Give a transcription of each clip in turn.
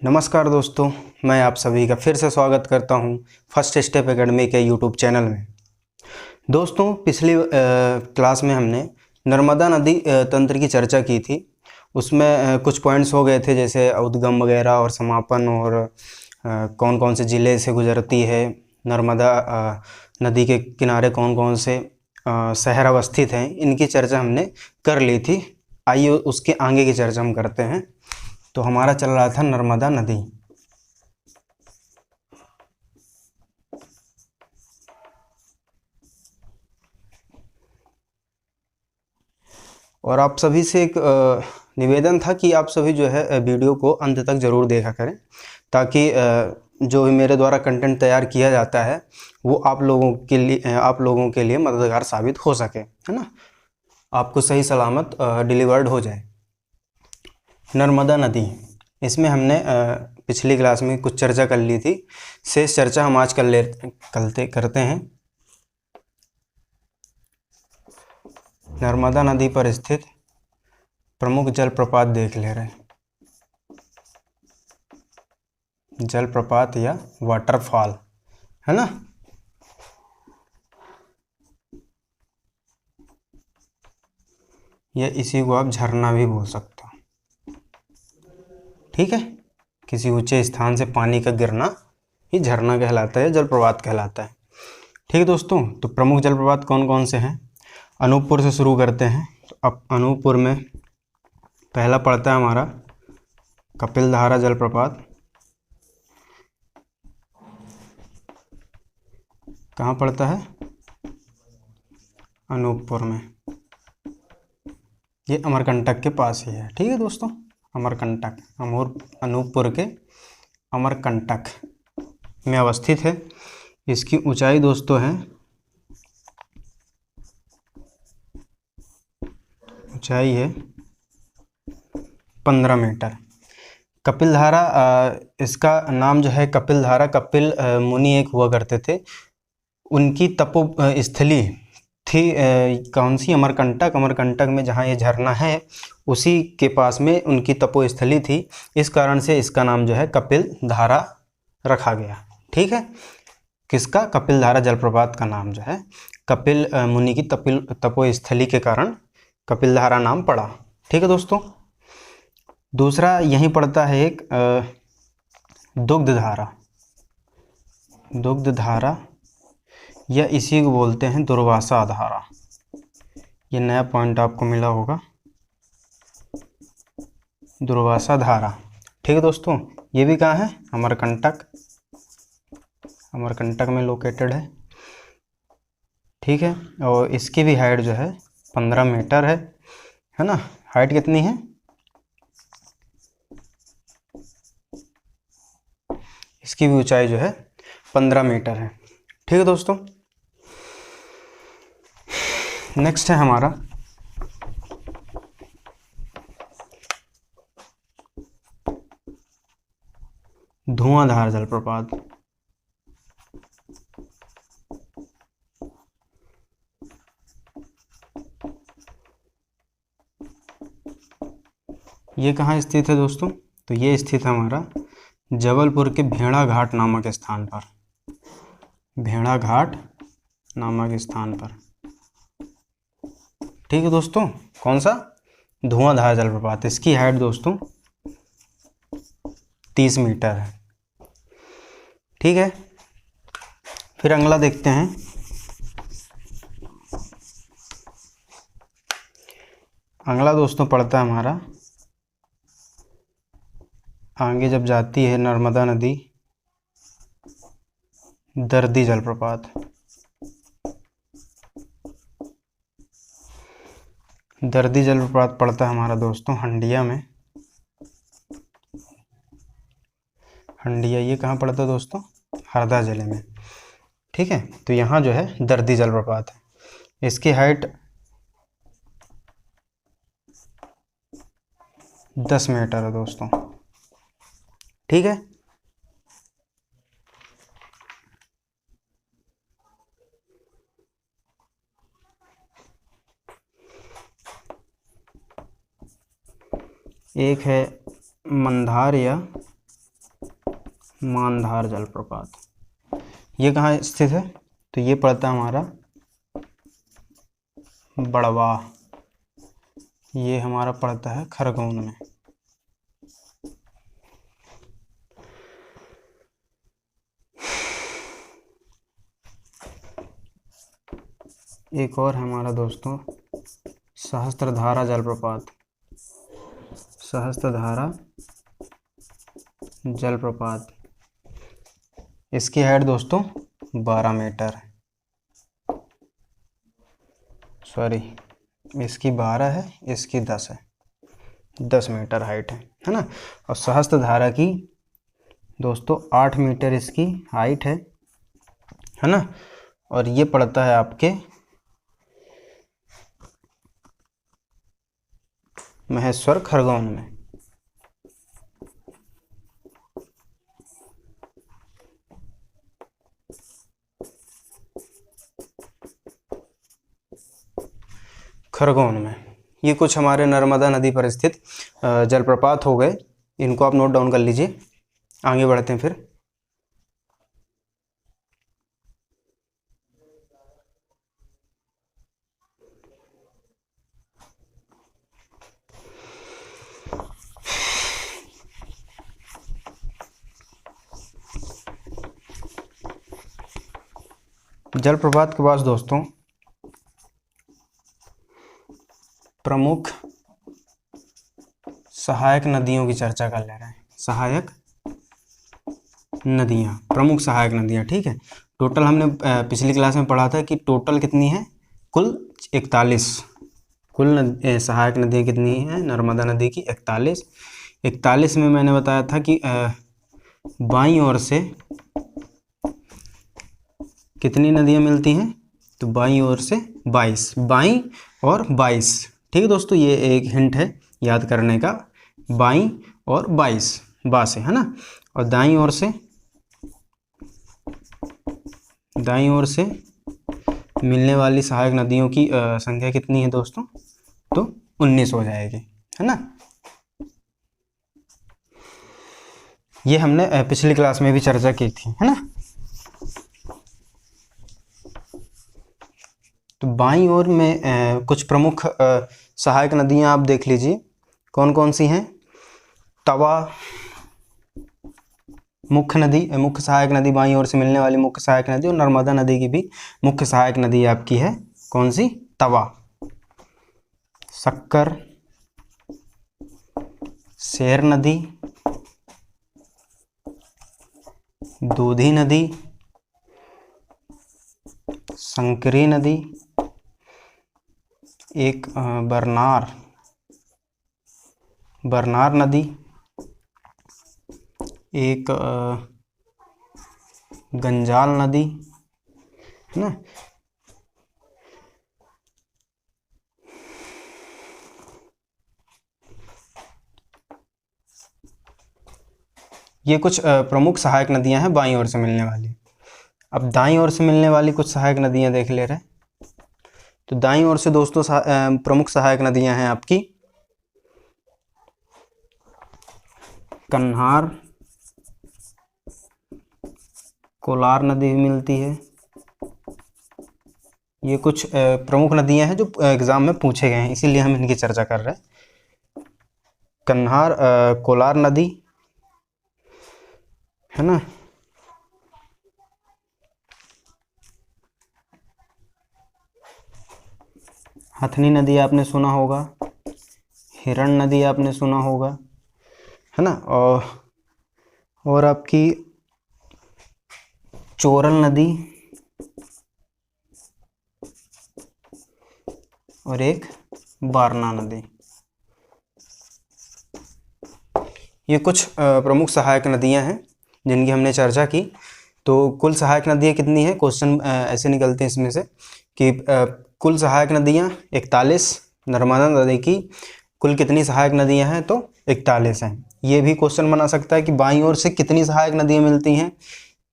नमस्कार दोस्तों, मैं आप सभी का फिर से स्वागत करता हूं फर्स्ट स्टेप एकेडमी के यूट्यूब चैनल में। दोस्तों, पिछली क्लास में हमने नर्मदा नदी तंत्र की चर्चा की थी। उसमें कुछ पॉइंट्स हो गए थे, जैसे उद्गम वगैरह और समापन, और कौन कौन से ज़िले से गुजरती है नर्मदा नदी के किनारे, कौन कौन से शहर अवस्थित हैं, इनकी चर्चा हमने कर ली थी। आइए उसके आगे की चर्चा हम करते हैं। तो हमारा चल रहा था नर्मदा नदी। और आप सभी से एक निवेदन था कि आप सभी जो है वीडियो को अंत तक ज़रूर देखा करें, ताकि जो भी मेरे द्वारा कंटेंट तैयार किया जाता है वो आप लोगों के लिए मददगार साबित हो सके, है ना, आपको सही सलामत डिलीवर्ड हो जाए। नर्मदा नदी, इसमें हमने पिछली क्लास में कुछ चर्चा कर ली थी। शेष चर्चा हम आज करते हैं। नर्मदा नदी पर स्थित प्रमुख जलप्रपात देख ले रहे हैं। जलप्रपात या वाटरफॉल, है ना। या इसी को आप झरना भी बोल सकते हो, ठीक है। किसी ऊंचे स्थान से पानी का गिरना ही झरना कहलाता है, जलप्रपात कहलाता है। ठीक है दोस्तों, तो प्रमुख जलप्रपात कौन कौन से हैं। अनूपपुर से शुरू करते हैं। तो अब अनूपपुर में पहला पड़ता है हमारा कपिलधारा जलप्रपात। कहाँ पड़ता है? अनूपपुर में। ये अमरकंटक के पास ही है, ठीक है दोस्तों। अमरकंटक, अनूपपुर के अमरकंटक में अवस्थित है। इसकी ऊंचाई दोस्तों है, ऊंचाई है 15 मीटर। कपिलधारा, इसका नाम जो है कपिलधारा, कपिल मुनि एक हुआ करते थे, उनकी तपो स्थली थी। कौन सी? अमरकंटक। अमरकंटक में जहाँ ये झरना है उसी के पास में उनकी तपो स्थली थी। इस कारण से इसका नाम जो है कपिलधारा रखा गया, ठीक है। किसका? कपिलधारा जलप्रपात का नाम जो है कपिल मुनि की तपो स्थली के कारण कपिलधारा नाम पड़ा, ठीक है दोस्तों। दूसरा यहीं पड़ता है एक दुग्धधारा। दुग्धधारा या इसी को बोलते हैं दुर्वासा धारा। ये नया पॉइंट आपको मिला होगा, दुर्वासा धारा, ठीक है दोस्तों। ये भी कहाँ है? अमरकंटक। अमरकंटक में लोकेटेड है, ठीक है। और इसकी भी हाइट जो है 15 मीटर है ना। हाइट कितनी है? इसकी भी ऊंचाई जो है 15 मीटर है, ठीक है दोस्तों। नेक्स्ट है हमारा धुआंधार जलप्रपात। ये कहाँ स्थित है दोस्तों? तो ये स्थित है हमारा जबलपुर के भेड़ाघाट नामक स्थान पर। भेड़ाघाट नामक स्थान पर, ठीक है दोस्तों। कौन सा? धुआंधार जलप्रपात। इसकी हाइट दोस्तों 30 मीटर है, ठीक है। फिर अगला देखते हैं। अगला दोस्तों पड़ता है हमारा, आगे जब जाती है नर्मदा नदी, दर्दी जलप्रपात। दर्दी जलप्रपात पड़ता है हमारा दोस्तों हंडिया में। हंडिया ये कहाँ पड़ता है दोस्तों? हरदा जिले में, ठीक है। तो यहाँ जो है दर्दी जलप्रपात है। इसकी हाइट 10 मीटर है दोस्तों, ठीक है। एक है मंदार या मानधार जलप्रपात ये कहाँ स्थित है? तो ये पड़ता है हमारा बड़वा, ये हमारा पड़ता है खरगोन में। एक और हमारा दोस्तों सहस्त्रधारा जलप्रपात, सहस्त्रधारा जलप्रपात, इसकी हाइट दोस्तों 12 मीटर, सॉरी इसकी 12 है, इसकी 10 है, 10 मीटर हाइट है ना। और सहस्त्रधारा की दोस्तों 8 मीटर इसकी हाइट है ना। और ये पड़ता है आपके महेश्वर खरगोन में। खरगोन में ये कुछ हमारे नर्मदा नदी पर स्थित जलप्रपात हो गए, इनको आप नोट डाउन कर लीजिए। आगे बढ़ते हैं फिर। जलप्रपात के पास दोस्तों प्रमुख सहायक नदियों की चर्चा कर ले रहे हैं। सहायक नदियाँ, प्रमुख सहायक नदियाँ, ठीक है। टोटल हमने पिछली क्लास में पढ़ा था कि टोटल कितनी है, कुल 41, कुल सहायक नदियाँ कितनी हैं नर्मदा नदी की, 41। 41 में मैंने बताया था कि बाईं ओर से कितनी नदियाँ मिलती हैं, तो बाईं ओर से 22, बाईं और 22, ठीक है दोस्तों। ये एक हिंट है याद करने का, बाईं और 22 बा से, है ना। और दाईं ओर से मिलने वाली सहायक नदियों की संख्या कितनी है दोस्तों, तो 19 हो जाएगी, है ना। ये हमने पिछली क्लास में भी चर्चा की थी, है ना। तो बाईं ओर में कुछ प्रमुख सहायक नदियां आप देख लीजिए कौन कौन सी हैं। तवा मुख्य नदी, मुख्य सहायक नदी, बाईं ओर से मिलने वाली मुख्य सहायक नदी। और नर्मदा नदी की भी मुख्य सहायक नदी आपकी है कौन सी, तवा। शक्कर, शेर नदी, दूधी नदी, संकरी नदी, एक बरनार नदी, एक गंजाल नदी, है ना। ये कुछ प्रमुख सहायक नदियां हैं बाईं ओर से मिलने वाली। अब दाईं ओर से मिलने वाली कुछ सहायक नदियां देख ले रहे हैं। तो दाईं ओर से दोस्तों प्रमुख सहायक नदियां हैं आपकी कन्हार, कोलार नदी भी मिलती है। ये कुछ प्रमुख नदियां हैं जो एग्जाम में पूछे गए हैं, इसीलिए हम इनकी चर्चा कर रहे हैं। कन्हार, कोलार नदी, है ना। हथनी नदी आपने सुना होगा, हिरण नदी आपने सुना होगा, है ना। और आपकी चोरल नदी और एक बारना नदी। ये कुछ प्रमुख सहायक नदियां हैं जिनकी हमने चर्चा की। तो कुल सहायक नदियां कितनी है, क्वेश्चन ऐसे निकलते हैं इसमें से कि कुल सहायक नदियां 41, नर्मदा नदी की कुल कितनी सहायक नदियां हैं, तो 41 हैं। ये भी क्वेश्चन बना सकता है कि बाईं ओर से कितनी सहायक नदियां मिलती हैं,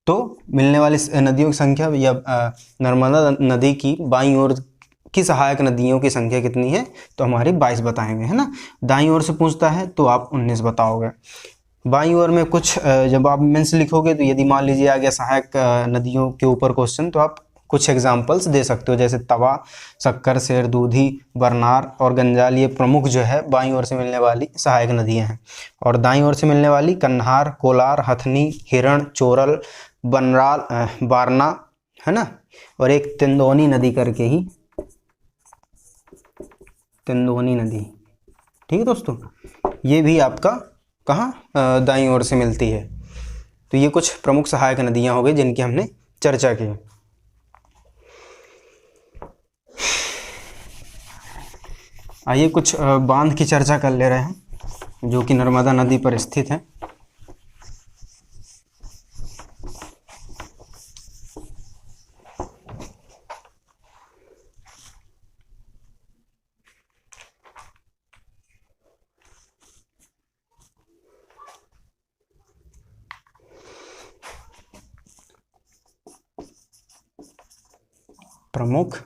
तो मिलने वाली नदियों की संख्या या नर्मदा नदी की बाईं ओर की सहायक नदियों की संख्या कितनी है, तो हमारी 22 बताएंगे, है ना। दाईं ओर से पूछता है तो आप 19 बताओगे। बाईं ओर में कुछ जब आप मेंस लिखोगे तो यदि मान लीजिए आ गया सहायक नदियों के ऊपर क्वेश्चन, तो आप कुछ एग्जाम्पल्स दे सकते हो, जैसे तवा, शक्कर, शेर, दूधी, बरनार और गंजाल। ये प्रमुख जो है बाईं ओर से मिलने वाली सहायक नदियां हैं। और दाईं ओर से मिलने वाली कन्हार, कोलार, हथनी, हिरण, चोरल, बनराल, बारना, है ना, और एक तिंदोनी नदी करके ही, तिंदोनी नदी। ठीक है दोस्तों, ये भी आपका कहाँ दाईं ओर से मिलती है। तो ये कुछ प्रमुख सहायक नदियां हो गई जिनकी हमने चर्चा की। आइए कुछ बांध की चर्चा कर ले रहे हैं जो कि नर्मदा नदी पर स्थित है। प्रमुख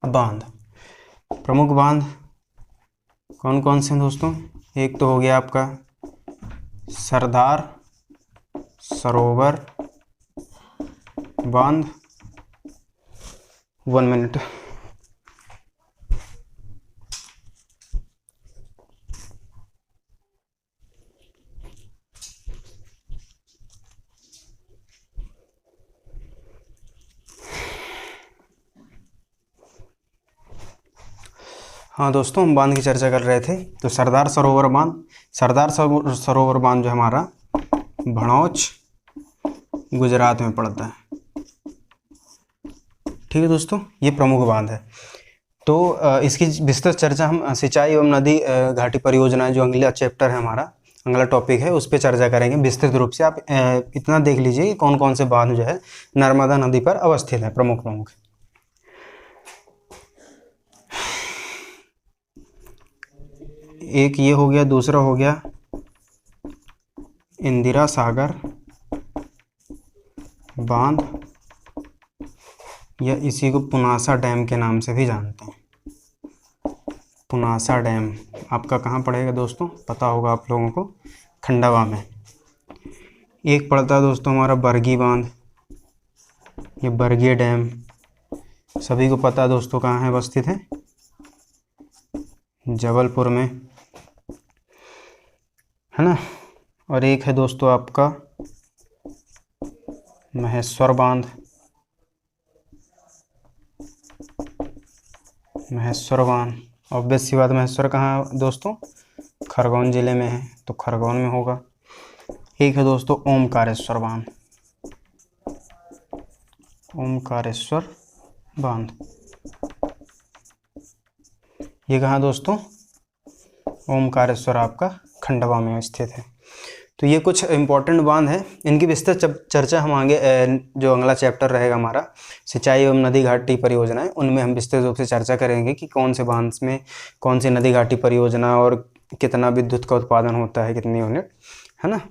बांध, प्रमुख बांध कौन कौन से हैं दोस्तों? एक तो हो गया आपका सरदार सरोवर बांध। 1 मिनट। हाँ दोस्तों, हम बांध की चर्चा कर रहे थे। तो सरदार सरोवर बांध, सरदार सरोवर बांध जो हमारा भड़ौच गुजरात में पड़ता है। ठीक है दोस्तों, ये प्रमुख बांध है। तो इसकी विस्तृत चर्चा हम सिंचाई एवं नदी घाटी परियोजनाएं, जो अगला चैप्टर है हमारा, अगला टॉपिक है, उस पर चर्चा करेंगे विस्तृत रूप से। आप इतना देख लीजिए कि कौन कौन से बांध जो है नर्मदा नदी पर अवस्थित है, प्रमुख प्रमुख। एक ये हो गया, दूसरा हो गया इंदिरा सागर बांध, या इसी को पुनासा डैम के नाम से भी जानते हैं। पुनासा डैम आपका कहाँ पड़ेगा दोस्तों? पता होगा आप लोगों को, खंडवा में। एक पड़ता है दोस्तों हमारा बरगी बांध, ये बरगी डैम सभी को पता है दोस्तों, कहाँ है अवस्थित है? जबलपुर में, है ना। और एक है दोस्तों आपका महेश्वर बांध, महेश्वर बांध। ऑब्वियस सी बात, महेश्वर कहाँ है दोस्तों? खरगोन जिले में है, तो खरगोन में होगा। एक है दोस्तों ओमकारेश्वर बांध, ओमकारेश्वर बांध, ये कहाँ दोस्तों? ओमकारेश्वर आपका खंडवा में स्थित है। तो ये कुछ इम्पोर्टेंट बांध है, इनकी विस्तृत चर्चा हम आगे जो अगला चैप्टर रहेगा हमारा सिंचाई एवं नदी घाटी परियोजनाएं, उनमें हम विस्तृत रूप से चर्चा करेंगे कि कौन से बांध में कौन सी नदी घाटी परियोजना और कितना विद्युत का उत्पादन होता है, कितनी यूनिट, है ना।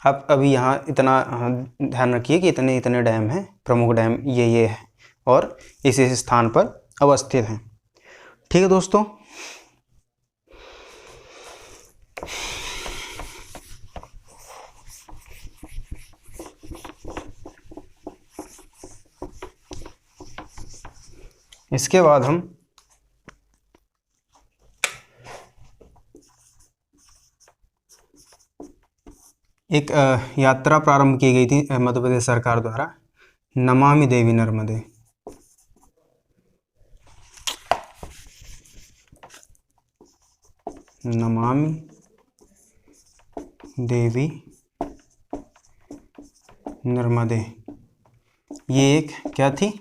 आप अभी यहाँ इतना ध्यान रखिए कि इतने इतने डैम हैं, प्रमुख डैम ये है और इस स्थान पर अवस्थित हैं। ठीक है दोस्तों, इसके बाद हम एक यात्रा प्रारंभ की गई थी मध्य प्रदेश सरकार द्वारा, नमामि देवी नर्मदे। नमामि देवी नर्मदे, ये एक क्या थी?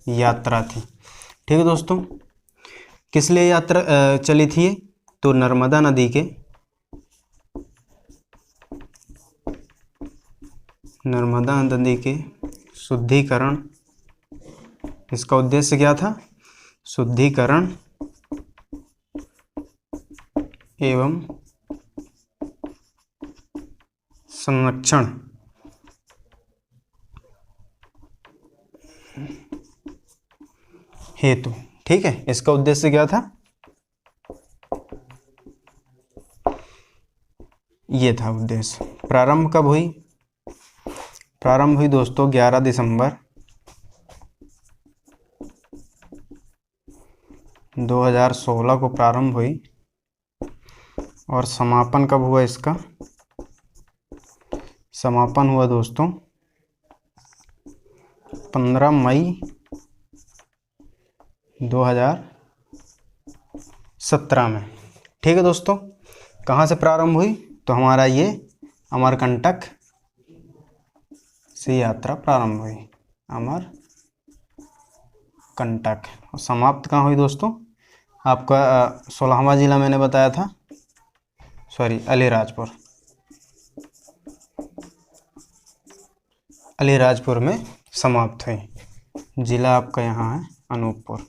यात्रा थी। ठीक है दोस्तों, किस लिए यात्रा चली थी ये? तो नर्मदा नदी के शुद्धिकरण, इसका उद्देश्य क्या था? शुद्धिकरण एवं संरक्षण हेतु। ठीक है, इसका उद्देश्य क्या था? ये था उद्देश्य। प्रारंभ कब हुई? प्रारंभ हुई दोस्तों 11 दिसंबर 2016 को प्रारंभ हुई, और समापन कब हुआ इसका? समापन हुआ दोस्तों 15 मई 2017 में। ठीक है दोस्तों, कहाँ से प्रारंभ हुई? तो हमारा ये अमरकंटक से यात्रा प्रारंभ हुई, अमरकंटक। और समाप्त कहाँ हुई दोस्तों? आपका 16वां जिला मैंने बताया था, सॉरी अलीराजपुर, अलीराजपुर में समाप्त हुई। जिला आपका यहाँ है अनूपपुर,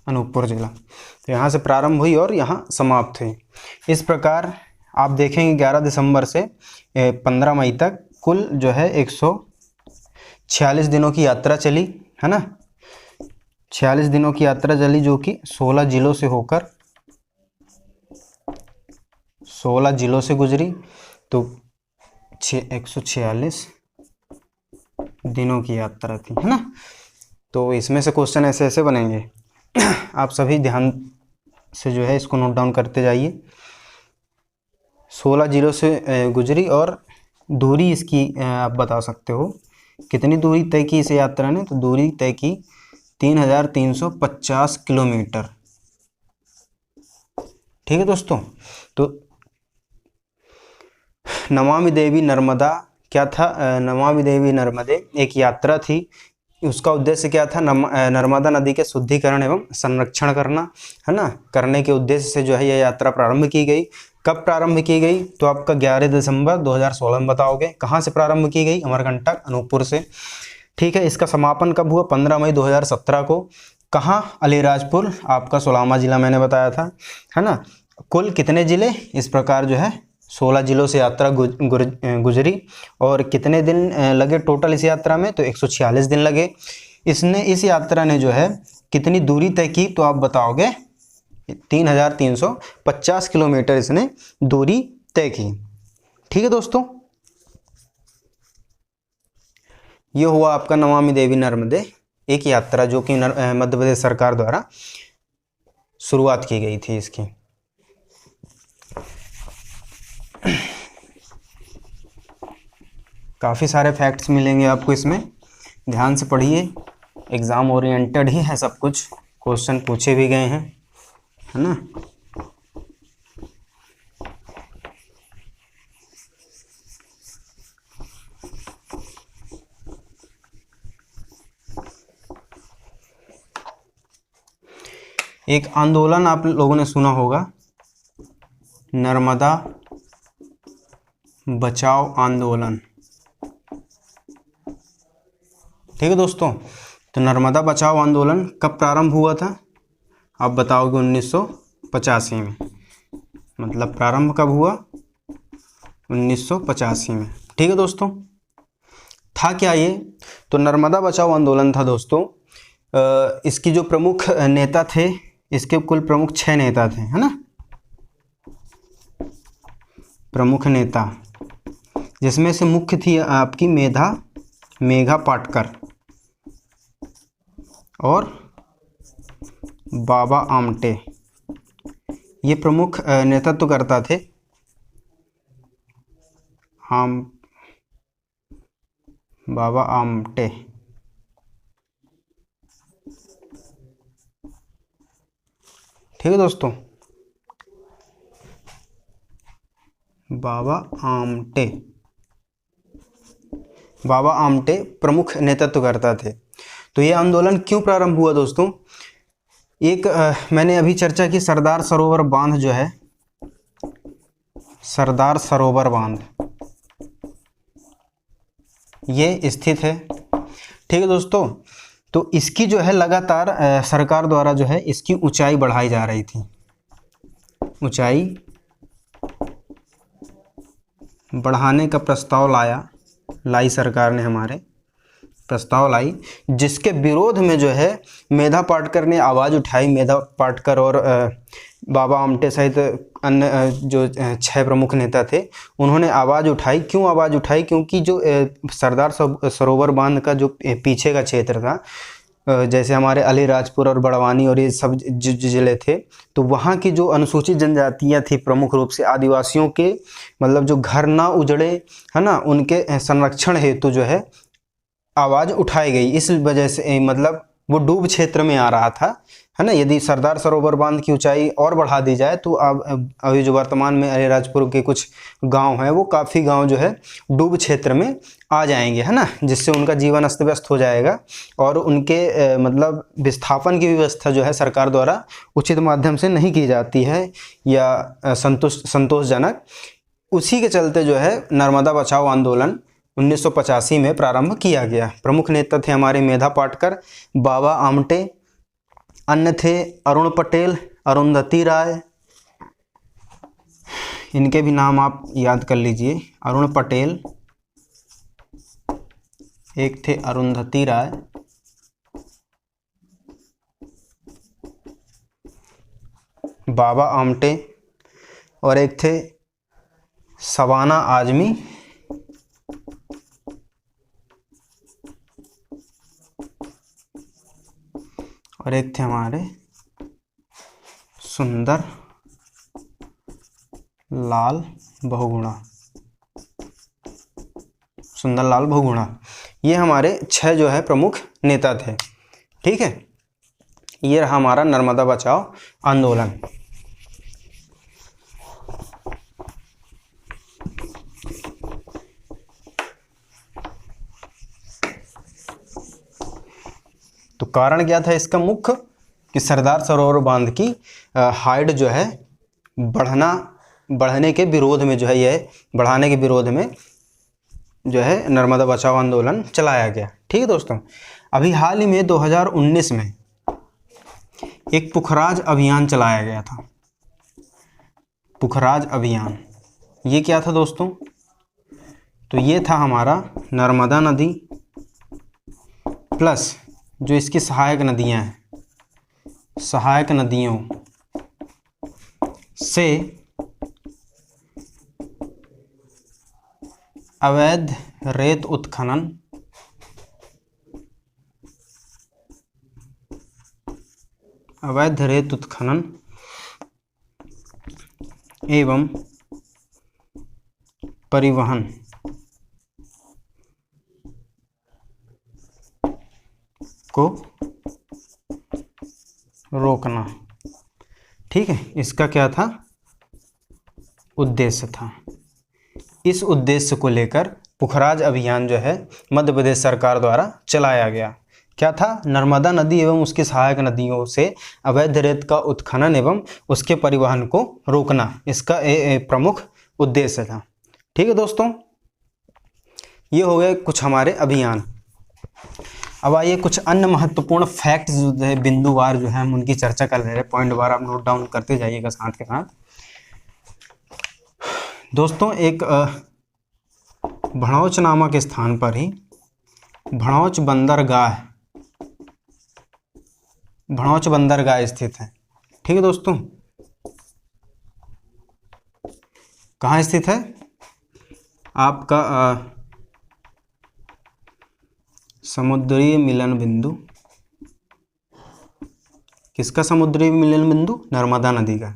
अनूपपुर जिला। तो यहाँ से प्रारंभ हुई और यहाँ समाप्त हुई। इस प्रकार आप देखेंगे 11 दिसंबर से 15 मई तक कुल जो है 146 दिनों की यात्रा चली, है ना। 46 दिनों की यात्रा चली, जो कि 16 जिलों से होकर 16 जिलों से गुजरी। तो 146 दिनों की यात्रा थी, है ना। तो इसमें से क्वेश्चन ऐसे ऐसे बनेंगे, आप सभी ध्यान से जो है इसको नोट डाउन करते जाइए। 16 जिलों से गुजरी, और दूरी इसकी आप बता सकते हो कितनी दूरी तय की इस यात्रा ने? तो दूरी तय की 3350 किलोमीटर। ठीक है दोस्तों। तो नमामि देवी नर्मदा क्या था? नमामि देवी नर्मदे एक यात्रा थी। उसका उद्देश्य क्या था? नर्मदा नदी के शुद्धिकरण एवं संरक्षण करना, है ना। करने के उद्देश्य से जो है यह यात्रा प्रारंभ की गई। कब प्रारंभ की गई? तो आपका 11 दिसंबर 2016 में बताओगे। कहाँ से प्रारंभ की गई? अमरकंटक अनूपपुर से। ठीक है। इसका समापन कब हुआ? 15 मई 2017 को। कहाँ? अलीराजपुर, आपका 16वां जिला मैंने बताया था, है ना। कुल कितने जिले? इस प्रकार जो है 16 जिलों से यात्रा गुजरी, और कितने दिन लगे टोटल इस यात्रा में? तो 146 दिन लगे। इस यात्रा ने जो है कितनी दूरी तय की? तो आप बताओगे 3350 किलोमीटर इसने दूरी तय की। ठीक है दोस्तों, ये हुआ आपका नमामि देवी नर्मदे एक यात्रा, जो कि मध्य प्रदेश सरकार द्वारा शुरुआत की गई थी इसकी। काफ़ी सारे फैक्ट्स मिलेंगे आपको इसमें, ध्यान से पढ़िए। एग्ज़ाम ओरिएंटेड ही है सब कुछ, क्वेश्चन पूछे भी गए हैं, है ना। एक आंदोलन आप लोगों ने सुना होगा, नर्मदा बचाओ आंदोलन। ठीक है दोस्तों, तो नर्मदा बचाओ आंदोलन कब प्रारंभ हुआ था? आप बताओगे 1985 में। मतलब प्रारंभ कब हुआ? 1985 में। ठीक है दोस्तों, था क्या ये? तो नर्मदा बचाओ आंदोलन था दोस्तों। इसकी जो प्रमुख नेता थे, इसके कुल प्रमुख 6 नेता थे, है ना। प्रमुख नेता, जिसमें से मुख्य थी आपकी मेघा पाटकर और बाबा आमटे। ये प्रमुख नेतृत्व करता थे। बाबा आमटे। ठीक है दोस्तों, बाबा आमटे प्रमुख नेतृत्व करता थे। तो ये आंदोलन क्यों प्रारंभ हुआ दोस्तों? एक मैंने अभी चर्चा की, सरदार सरोवर बांध जो है, सरदार सरोवर बांध ये स्थित है। ठीक है दोस्तों, तो इसकी जो है लगातार सरकार द्वारा जो है इसकी ऊंचाई बढ़ाई जा रही थी। ऊंचाई बढ़ाने का प्रस्ताव लाई सरकार ने, हमारे प्रस्ताव लाई, जिसके विरोध में जो है मेधा पाटकर ने आवाज़ उठाई। मेधा पाटकर और बाबा आमटे सहित अन्य जो 6 प्रमुख नेता थे, उन्होंने आवाज़ उठाई। क्यों आवाज़ उठाई? क्योंकि जो सरदार सरोवर बांध का जो पीछे का क्षेत्र था, जैसे हमारे अलीराजपुर और बड़वानी और ये सब ज़िले थे, तो वहाँ की जो अनुसूचित जनजातियाँ थी, प्रमुख रूप से आदिवासियों के मतलब जो घर ना उजड़े, है ना, उनके संरक्षण हेतु जो है आवाज़ उठाई गई। इस वजह से मतलब वो डूब क्षेत्र में आ रहा था, है ना। यदि सरदार सरोवर बांध की ऊंचाई और बढ़ा दी जाए तो अब अभी जो वर्तमान में अलीराजपुर के कुछ गांव हैं, वो काफ़ी गांव जो है डूब क्षेत्र में आ जाएंगे, है ना, जिससे उनका जीवन अस्त व्यस्त हो जाएगा और उनके मतलब विस्थापन की व्यवस्था जो है सरकार द्वारा उचित माध्यम से नहीं की जाती है या संतोषजनक। उसी के चलते जो है नर्मदा बचाओ आंदोलन 1985 में प्रारंभ किया गया। प्रमुख नेता थे हमारे मेधा पाटकर, बाबा आमटे, अन्य थे अरुण पटेल, अरुंधति राय, इनके भी नाम आप याद कर लीजिए। अरुण पटेल, एक थे अरुंधति राय, बाबा आमटे और एक थे सवाना आजमी, और एक थे हमारे सुंदर लाल बहुगुणा। सुंदर लाल बहुगुणा, ये हमारे 6 जो है प्रमुख नेता थे। ठीक है, ये रहा हमारा नर्मदा बचाओ आंदोलन। तो कारण क्या था इसका मुख्य, कि सरदार सरोवर बांध की हाइट जो है बढ़ने के विरोध में जो है, यह बढ़ाने के विरोध में जो है नर्मदा बचाओ आंदोलन चलाया गया। ठीक है दोस्तों, अभी हाल ही में 2019 में एक पुखराज अभियान चलाया गया था। पुखराज अभियान, ये क्या था दोस्तों? तो ये था हमारा नर्मदा नदी प्लस जो इसकी सहायक नदियां हैं, सहायक नदियों से अवैध रेत उत्खनन एवं परिवहन को रोकना। ठीक है, इसका क्या था? उद्देश्य था। इस उद्देश्य को लेकर पुखराज अभियान जो है मध्य प्रदेश सरकार द्वारा चलाया गया। क्या था? नर्मदा नदी एवं उसकी सहायक नदियों से अवैध रेत का उत्खनन एवं उसके परिवहन को रोकना, इसका प्रमुख उद्देश्य था। ठीक है दोस्तों, ये हो गए कुछ हमारे अभियान। अब आइए कुछ अन्य महत्वपूर्ण फैक्ट्स जो है बिंदुवार जो है हम उनकी चर्चा कर रहे हैं। पॉइंट वार आप नोट डाउन करते जाइएगा साथ के साथ। दोस्तों, एक भड़ौच नामक स्थान पर ही भड़ौच बंदरगाह स्थित है। ठीक है दोस्तों, कहाँ स्थित है? आपका समुद्री मिलन बिंदु। किसका समुद्री मिलन बिंदु? नर्मदा नदी का।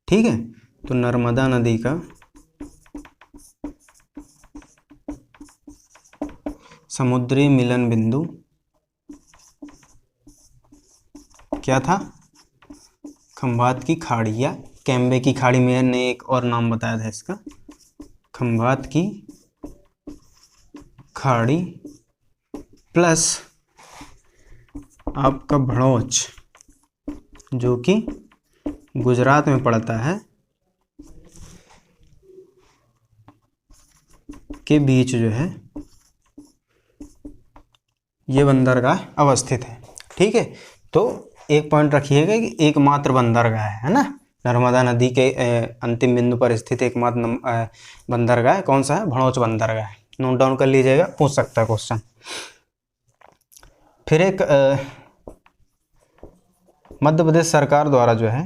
ठीक है, तो नर्मदा नदी का समुद्री मिलन बिंदु क्या था? खंभात की खाड़ी या कैम्बे की खाड़ी। मैंने एक और नाम बताया था इसका, खंभात की खाड़ी प्लस आपका भड़ौच जो कि गुजरात में पड़ता है के बीच जो है ये बंदरगाह अवस्थित है। ठीक है, तो एक पॉइंट रखिएगा कि एकमात्र बंदरगाह है ना, नर्मदा नदी के अंतिम बिंदु पर स्थित एकमात्र बंदरगाह कौन सा है? भड़ौच बंदरगाह। नोट डाउन कर लीजिएगा, पूछ सकता है क्वेश्चन। फिर एक मध्य प्रदेश सरकार द्वारा जो है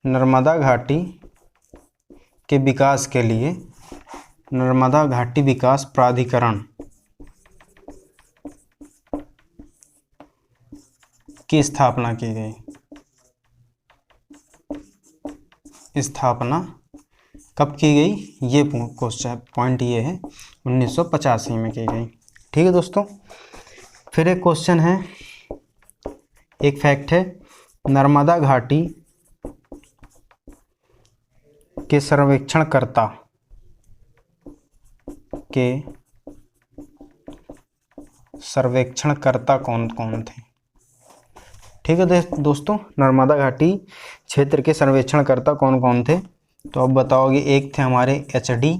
नर्मदा घाटी के विकास के लिए नर्मदा घाटी विकास प्राधिकरण की स्थापना की गई। स्थापना कब की गई, ये क्वेश्चन पॉइंट ये है 1985 में की गई। ठीक है दोस्तों। फिर एक क्वेश्चन है, एक फैक्ट है, नर्मदा घाटी के सर्वेक्षणकर्ता कौन कौन थे। ठीक है दोस्तों, नर्मदा घाटी क्षेत्र के सर्वेक्षणकर्ता कौन कौन थे, तो अब बताओगे। एक थे हमारे HD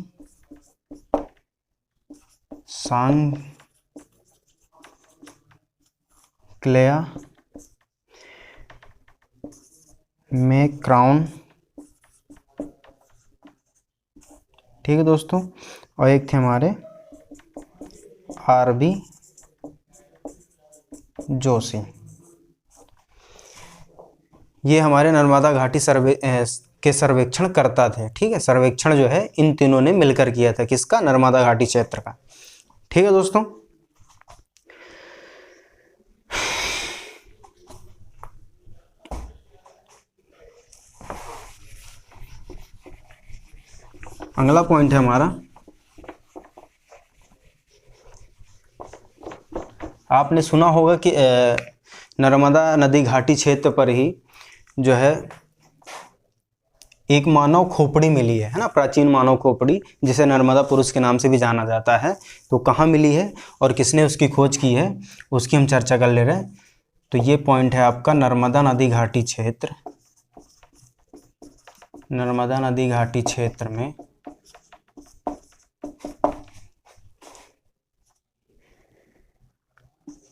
सांक्लेया मैक्राउन, ठीक है दोस्तों, और एक थे हमारे RB जोशी। ये हमारे नर्मदा घाटी के सर्वेक्षण करता थे। ठीक है, सर्वेक्षण जो है इन तीनों ने मिलकर किया था, किसका, नर्मदा घाटी क्षेत्र का। ठीक है दोस्तों। अगला पॉइंट है हमारा, आपने सुना होगा कि नर्मदा नदी घाटी क्षेत्र पर ही जो है एक मानव खोपड़ी मिली है ना, प्राचीन मानव खोपड़ी, जिसे नर्मदा पुरुष के नाम से भी जाना जाता है। तो कहाँ मिली है और किसने उसकी खोज की है, उसकी हम चर्चा कर ले रहे हैं। तो ये पॉइंट है आपका नर्मदा नदी घाटी क्षेत्र। नर्मदा नदी घाटी क्षेत्र में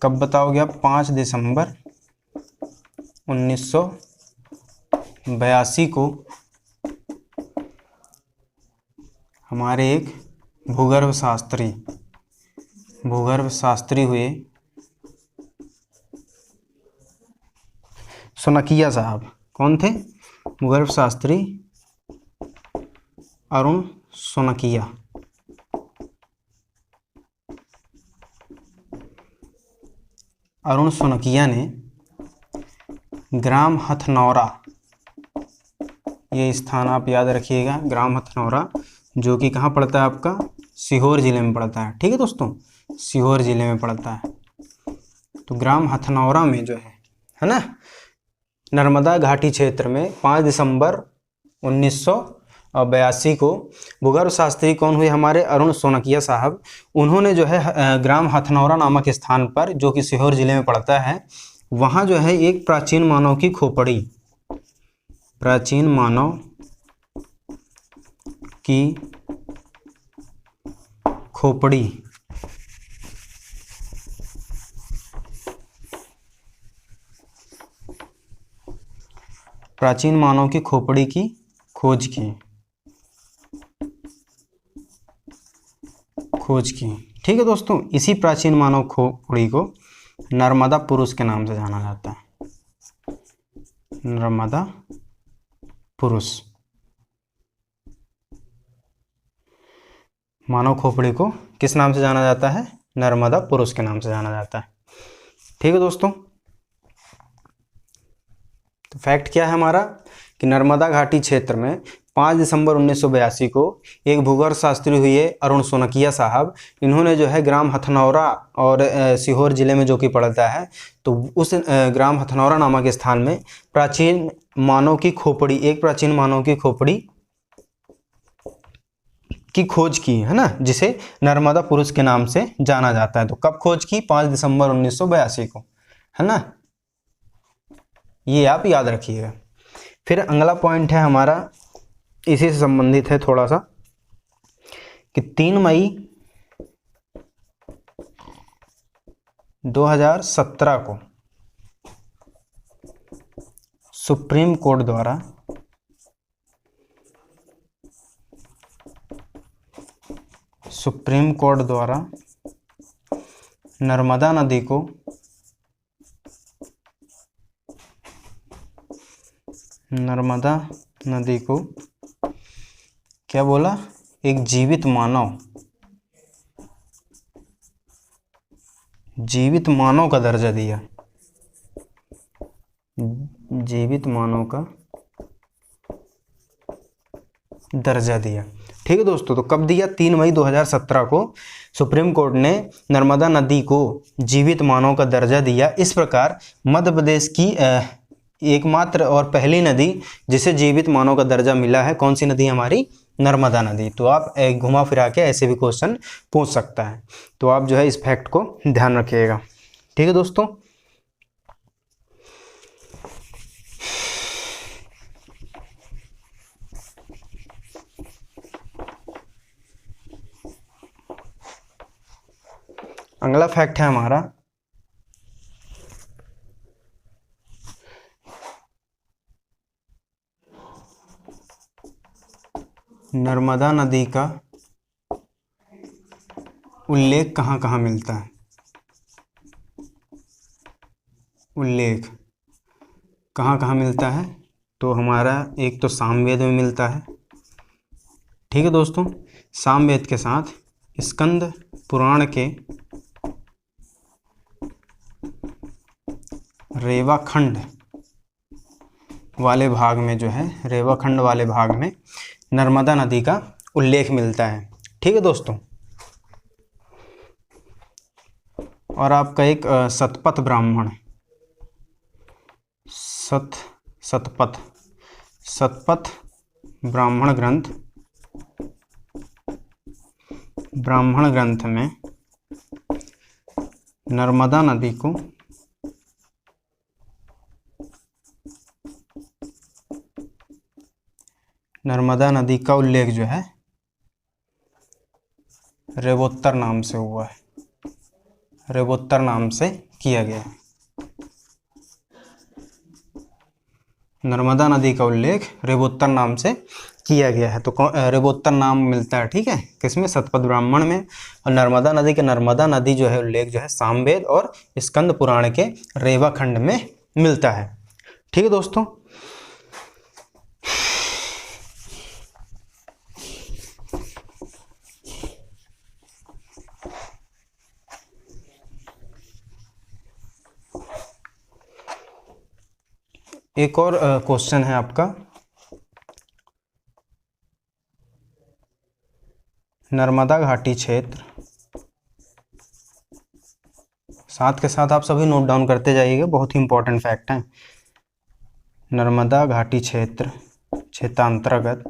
कब बताओगे आप, 5 दिसंबर 1982 को हमारे एक भूगर्भ शास्त्री हुए, सोनकिया साहब। कौन थे, भूगर्भ शास्त्री अरुण सोनकिया। अरुण सोनकिया ने ग्राम हथनौरा, ये स्थान आप याद रखिएगा, ग्राम हथनौरा, जो कि कहाँ पड़ता है आपका, सीहोर जिले में पड़ता है। ठीक है दोस्तों, सीहोर जिले में पड़ता है। तो ग्राम हथनौरा में जो है ना, नर्मदा घाटी क्षेत्र में 5 दिसंबर 1982 को भूगर्भ शास्त्री कौन हुए, हमारे अरुण सोनकिया साहब। उन्होंने जो है ग्राम हथनौरा नामक स्थान पर, जो कि सीहोर जिले में पड़ता है, वहाँ जो है एक प्राचीन मानव की खोपड़ी, प्राचीन मानव की खोपड़ी प्राचीन मानव की खोपड़ी की खोज की। ठीक है दोस्तों, इसी प्राचीन मानव खोपड़ी को नर्मदा पुरुष के नाम से जाना जाता है। नर्मदा पुरुष, मानव खोपड़ी को किस नाम से जाना जाता है, नर्मदा पुरुष के नाम से जाना जाता है। ठीक है दोस्तों। तो फैक्ट क्या है हमारा, कि नर्मदा घाटी क्षेत्र में 5 दिसंबर 1982 को एक भूगर्भ शास्त्री हुए अरुण सोनकिया साहब, इन्होंने जो है ग्राम हथनौरा और सीहोर जिले में जो कि पड़ता है, तो उस ग्राम हथनौरा नामक स्थान में प्राचीन मानव की खोपड़ी, एक प्राचीन मानव की खोपड़ी की खोज की है ना, जिसे नर्मदा पुरुष के नाम से जाना जाता है। तो कब खोज की, 5 दिसंबर 1982 को, है ना, ये आप याद रखिएगा। फिर अगला पॉइंट है हमारा, इसी से संबंधित है थोड़ा सा, कि 3 मई 2017 को सुप्रीम कोर्ट द्वारा नर्मदा नदी को क्या बोला, एक जीवित मानव का दर्जा दिया, जीवित मानव का दर्जा दिया। ठीक है दोस्तों, तो कब दिया? 3 मई 2017 को सुप्रीम कोर्ट ने नर्मदा नदी को जीवित मानव का दर्जा दिया। इस प्रकार मध्य प्रदेश की एकमात्र और पहली नदी जिसे जीवित मानव का दर्जा मिला है, कौन सी नदी हमारी? नर्मदा नदी। तो आप घुमा फिरा के ऐसे भी क्वेश्चन पूछ सकता है, तो आप जो है इस फैक्ट को ध्यान रखिएगा। ठीक है दोस्तों, अगला फैक्ट है हमारा नर्मदा नदी का उल्लेख कहाँ कहाँ मिलता है? उल्लेख कहाँ कहाँ मिलता है? तो हमारा एक तो सामवेद में मिलता है। ठीक है दोस्तों, सामवेद के साथ स्कंद पुराण के रेवाखंड वाले भाग में जो है, रेवाखंड वाले भाग में नर्मदा नदी का उल्लेख मिलता है। ठीक है दोस्तों, और आपका एक शतपथ ब्राह्मण, शतपथ ब्राह्मण ग्रंथ में नर्मदा नदी का उल्लेख जो है रेवोत्तर नाम से हुआ है, रेवोत्तर नाम से किया गया है। नर्मदा नदी का उल्लेख रेवोत्तर नाम से किया गया है। तो रेवोत्तर नाम मिलता है, ठीक है, किसमें? शतपथ ब्राह्मण में। और नर्मदा नदी जो है उल्लेख जो है सामवेद और स्कंद पुराण के रेवाखंड में मिलता है। ठीक है दोस्तों, एक और क्वेश्चन है आपका, नर्मदा घाटी क्षेत्र, साथ के साथ आप सभी नोट डाउन करते जाइएगा, बहुत ही इंपॉर्टेंट फैक्ट है। नर्मदा घाटी क्षेत्रांतर्गत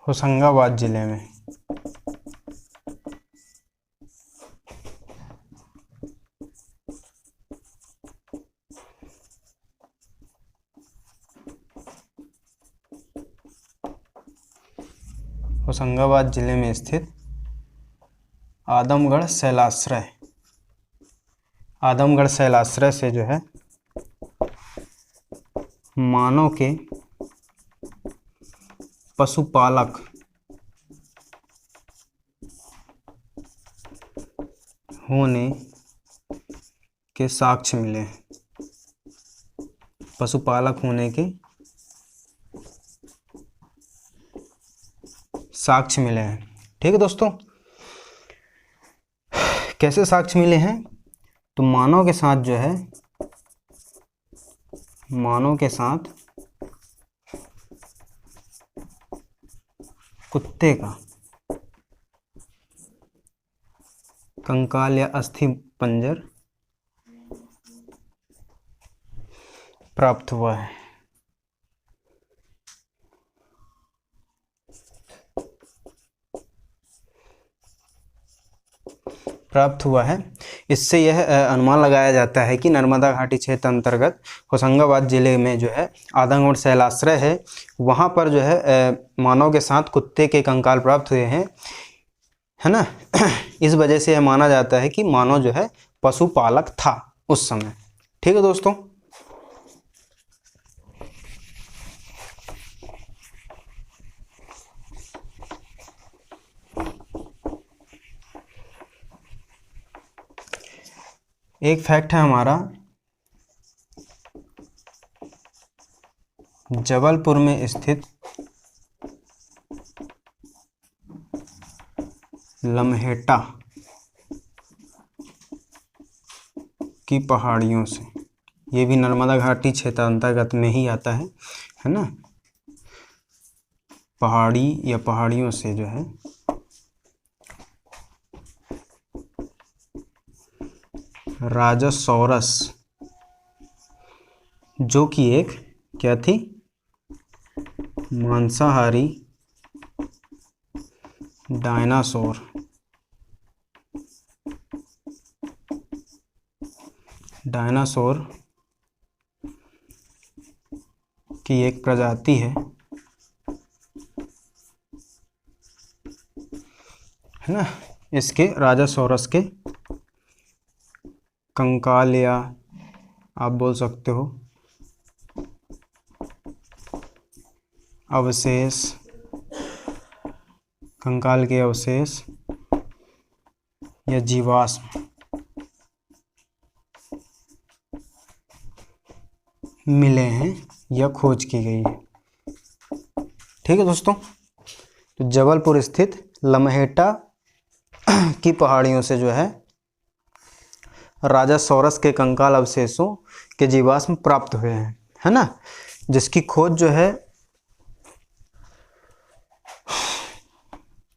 होशंगाबाद जिले में स्थित आदमगढ़ शैलाश्रय से जो है मानव के पशुपालक होने के साक्ष्य मिले, पशुपालक होने के साक्ष्य मिले हैं। ठीक है दोस्तों, कैसे साक्ष्य मिले हैं? तो मानव के साथ जो है, कुत्ते का कंकाल या अस्थि पंजर प्राप्त हुआ है। इससे यह अनुमान लगाया जाता है कि नर्मदा घाटी क्षेत्र अंतर्गत होशंगाबाद जिले में जो है आदमगढ़ शैलाश्रय है, वहाँ पर जो है मानव के साथ कुत्ते के कंकाल प्राप्त हुए हैं, है ना। इस वजह से यह माना जाता है कि मानव जो है पशुपालक था उस समय। ठीक है दोस्तों। एक फैक्ट है हमारा, जबलपुर में स्थित लम्हेटा की पहाड़ियों से, ये भी नर्मदा घाटी क्षेत्र अंतर्गत में ही आता है ना। पहाड़ी या पहाड़ियों से जो है राजासौरस, जो कि एक क्या थी, मांसाहारी डायनासोर की एक प्रजाति है ना। इसके राजासौरस के कंकाल, या आप बोल सकते हो अवशेष, कंकाल के अवशेष या जीवाश्म मिले हैं या खोज की गई है। ठीक है दोस्तों। तो जबलपुर स्थित लम्हेटा की पहाड़ियों से जो है राजासौरस के कंकाल अवशेषों के जीवाश्म प्राप्त हुए हैं, है ना। जिसकी खोज जो है,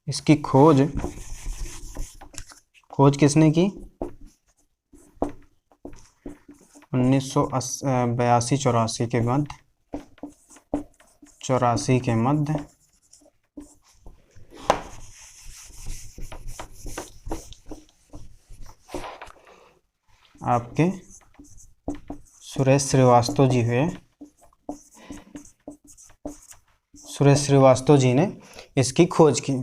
इसकी खोज किसने की, 1982-84 के मध्य, 84 के मध्य आपके सुरेश श्रीवास्तव जी हुए। सुरेश श्रीवास्तव जी ने इसकी खोज की।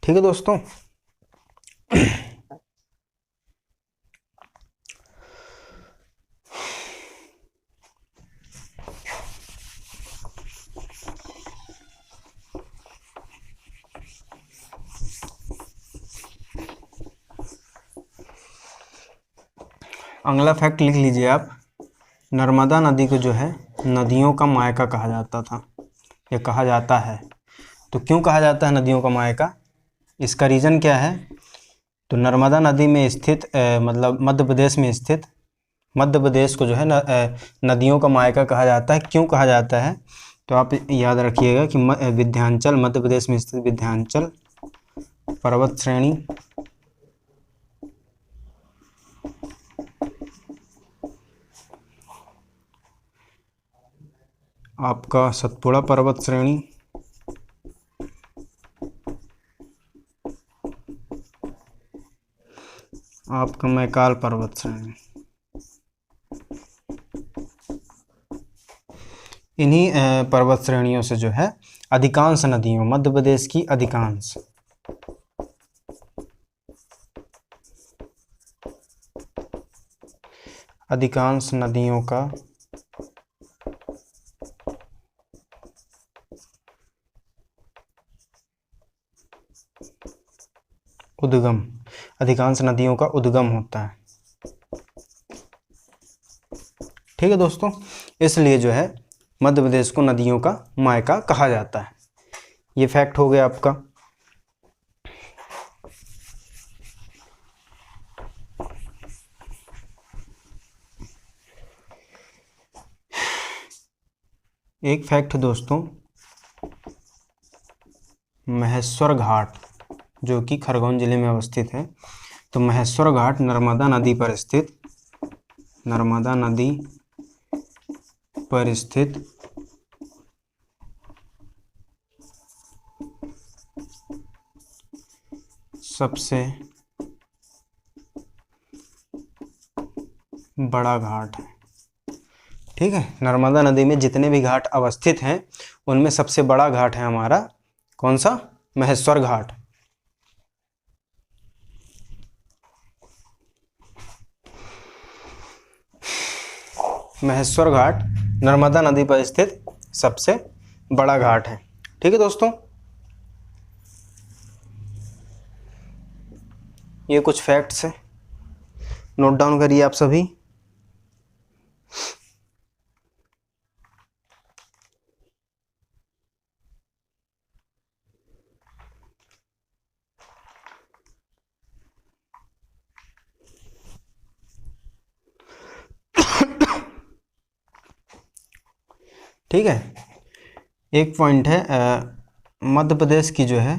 ठीक है दोस्तों। अगला फैक्ट लिख लीजिए आप, नर्मदा नदी को जो है नदियों का मायका कहा जाता था, या कहा जाता है। तो क्यों कहा जाता है नदियों का मायका, इसका रीज़न क्या है। तो नर्मदा नदी में स्थित मतलब मध्य प्रदेश में स्थित, मध्य प्रदेश को जो है नदियों का मायका कहा जाता है। क्यों कहा जाता है, तो आप याद रखिएगा कि विंध्याचल, मध्य प्रदेश में स्थित विंध्याचल पर्वत श्रेणी, आपका सतपुड़ा पर्वत श्रेणी, आपका मैकाल पर्वत श्रेणी, इन्हीं पर्वत श्रेणियों से जो है अधिकांश नदियों, मध्य प्रदेश की अधिकांश नदियों का उद्गम, अधिकांश नदियों का उद्गम होता है। ठीक है दोस्तों। इसलिए जो है मध्य प्रदेश को नदियों का मायका कहा जाता है। ये फैक्ट हो गया आपका। एक फैक्ट दोस्तों, महेश्वर घाट जो कि खरगोन जिले में अवस्थित है। तो महेश्वर घाट नर्मदा नदी पर स्थित सबसे बड़ा घाट है। ठीक है, नर्मदा नदी में जितने भी घाट अवस्थित हैं उनमें सबसे बड़ा घाट है हमारा कौन सा? महेश्वर घाट। महेश्वर घाट नर्मदा नदी पर स्थित सबसे बड़ा घाट है। ठीक है दोस्तों, ये कुछ फैक्ट्स हैं, नोट डाउन करिए आप सभी। ठीक है, एक पॉइंट है मध्य प्रदेश की जो है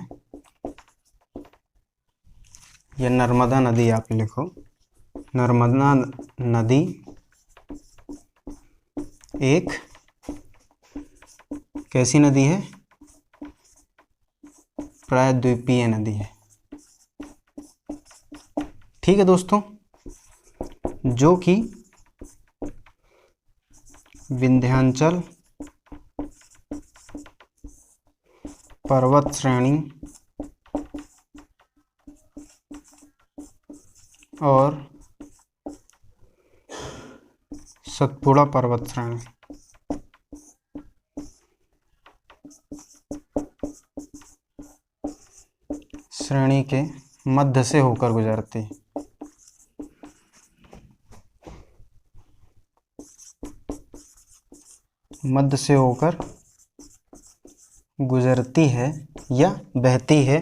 ये नर्मदा नदी, आप लिखो नर्मदा नदी एक कैसी नदी है? प्रायद्वीपीय नदी है। ठीक है दोस्तों, जो कि विंध्याचल पर्वत श्रेणी और सतपुड़ा पर्वत श्रेणी के मध्य से होकर गुजरती है। मध्य से होकर गुजरती है या बहती है।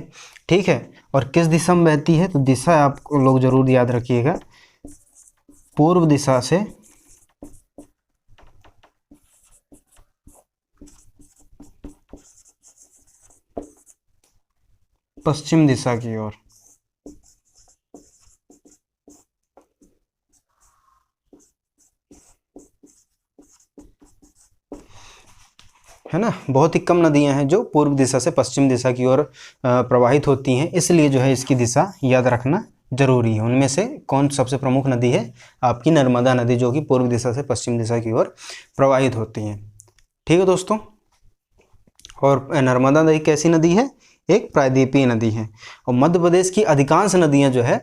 ठीक है, और किस दिशा में बहती है? तो दिशा आप लोग जरूर याद रखिएगा, पूर्व दिशा से पश्चिम दिशा की ओर। है ना, बहुत ही कम नदियां हैं जो पूर्व दिशा से पश्चिम दिशा की ओर प्रवाहित होती हैं, इसलिए जो है इसकी दिशा याद रखना जरूरी है। उनमें से कौन सबसे प्रमुख नदी है? आपकी नर्मदा नदी, जो कि पूर्व दिशा से पश्चिम दिशा की ओर प्रवाहित होती हैं। ठीक है दोस्तों, और नर्मदा नदी कैसी नदी है? एक प्रायद्वीपीय नदी है। और मध्य प्रदेश की अधिकांश नदियां जो है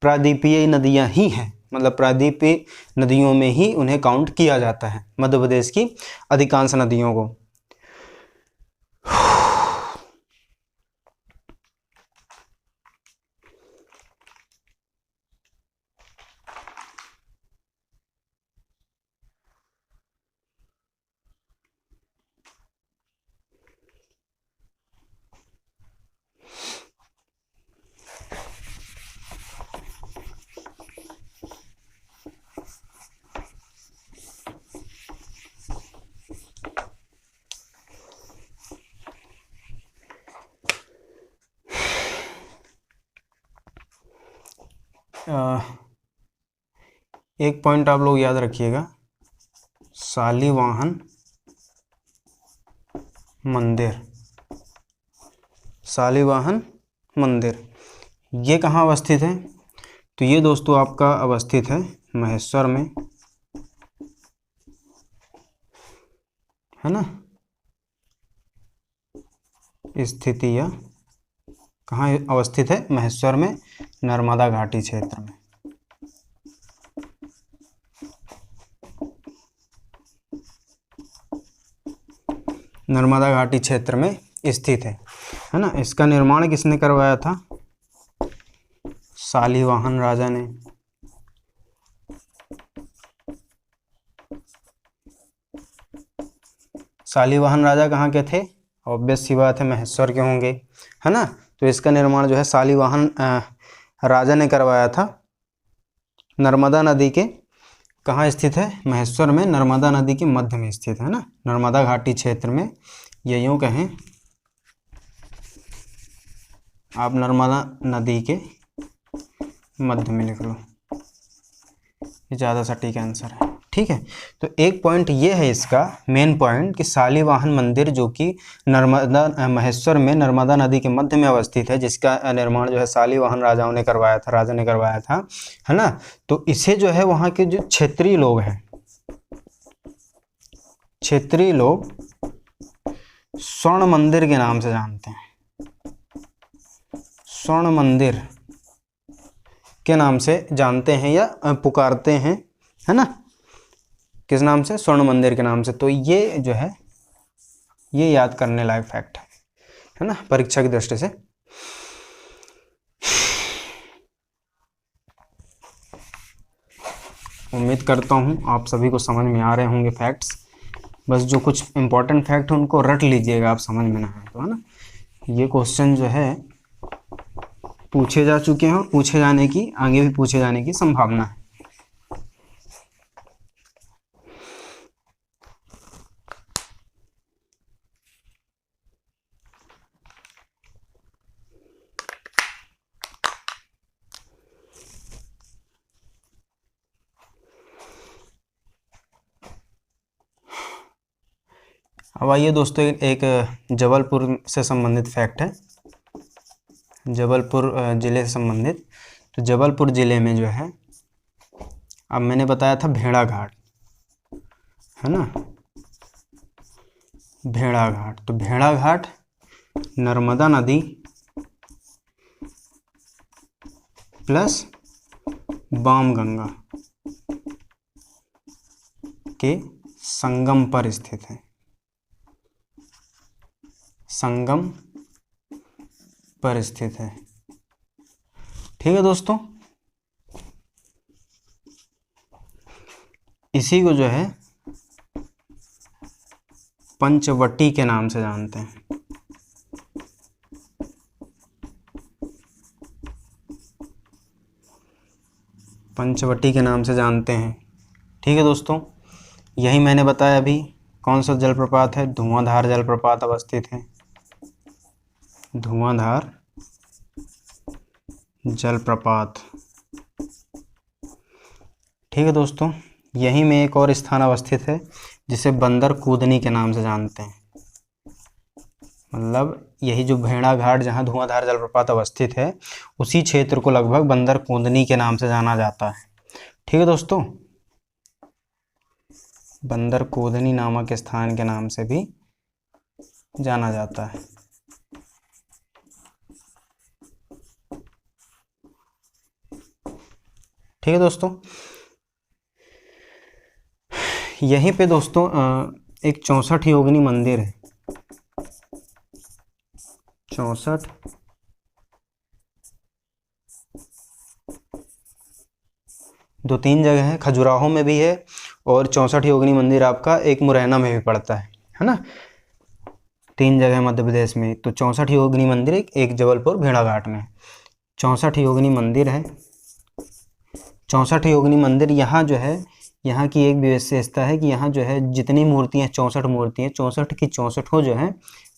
प्रायद्वीपीय नदियां ही हैं, मतलब प्रायद्वीपीय नदियों में ही उन्हें काउंट किया जाता है, मध्य प्रदेश की अधिकांश नदियों को। एक पॉइंट आप लोग याद रखिएगा, शालीवाहन मंदिर। शालीवाहन मंदिर ये कहाँ अवस्थित है? तो ये दोस्तों आपका अवस्थित है महेश्वर में, है ना। स्थिति या कहाँ अवस्थित है? महेश्वर में, नर्मदा घाटी क्षेत्र में। नर्मदा घाटी क्षेत्र में स्थित है ना। इसका निर्माण किसने करवाया था? शालीवाहन राजा ने। शालीवाहन राजा कहाँ के थे? ऑब्वियस सी बात है महेश्वर के होंगे, है ना। तो इसका निर्माण जो है शालीवाहन राजा ने करवाया था। नर्मदा नदी के कहाँ स्थित है? महेश्वर में, नर्मदा नदी के मध्य में स्थित है ना, नर्मदा घाटी क्षेत्र में। ये यूँ कहें आप, नर्मदा नदी के मध्य में लिख लो, ये ज़्यादा सटीक आंसर है। ठीक है। तो एक पॉइंट ये है इसका मेन पॉइंट कि शालिवाहन मंदिर जो कि नर्मदा महेश्वर में नर्मदा नदी के मध्य में अवस्थित है, जिसका निर्माण जो है शालिवाहन राजाओं ने करवाया था, राजा ने करवाया था, है ना। तो इसे जो है वहाँ के जो क्षेत्रीय लोग हैं, क्षेत्रीय लोग स्वर्ण मंदिर के नाम से जानते हैं, स्वर्ण मंदिर के नाम से जानते हैं या पुकारते हैं, है ना। किस नाम से? स्वर्ण मंदिर के नाम से। तो ये जो है ये याद करने लायक फैक्ट है ना, परीक्षा की दृष्टि से। उम्मीद करता हूँ आप सभी को समझ में आ रहे होंगे फैक्ट्स। बस जो कुछ इंपॉर्टेंट फैक्ट है उनको रट लीजिएगा, आप समझ में ना आए तो, है ना। ये क्वेश्चन जो है पूछे जा चुके हैं और पूछे जाने की, आगे भी पूछे जाने की संभावना है। अब आइए दोस्तों, एक जबलपुर से संबंधित फैक्ट है, जबलपुर ज़िले से संबंधित। तो जबलपुर ज़िले में जो है, अब मैंने बताया था भेड़ाघाट, है ना, भेड़ाघाट। तो भेड़ाघाट नर्मदा नदी प्लस बामगंगा के संगम पर स्थित है, संगम पर स्थित है। ठीक है दोस्तों, इसी को जो है पंचवटी के नाम से जानते हैं। पंचवटी के नाम से जानते हैं। ठीक है दोस्तों, यही मैंने बताया अभी। कौन सा जलप्रपात है? धुआंधार जलप्रपात अवस्थित है, धुआंधार जलप्रपात। ठीक है दोस्तों, यहीं में एक और स्थान अवस्थित है जिसे बंदर कूदनी के नाम से जानते हैं। मतलब यही जो भेड़ाघाट जहाँ धुआंधार जलप्रपात अवस्थित है, उसी क्षेत्र को लगभग बंदर कूदनी के नाम से जाना जाता है। ठीक है दोस्तों, बंदर कूदनी नामक स्थान के नाम से भी जाना जाता है। ठीक है दोस्तों, यहीं पे दोस्तों एक 64 योगिनी मंदिर है, 64 दो तीन जगह है, खजुराहो में भी है और 64 योगिनी मंदिर आपका एक मुरैना में भी पड़ता है ना। 3 जगह मध्य प्रदेश में। तो 64 योगिनी मंदिर एक जबलपुर भेड़ाघाट में 64 योगिनी मंदिर है। 64 योगिनी मंदिर यहाँ जो है, यहाँ की एक विशेषता है कि यहाँ जो है जितनी मूर्तियाँ 64 मूर्तियाँ 64 की 64 जो है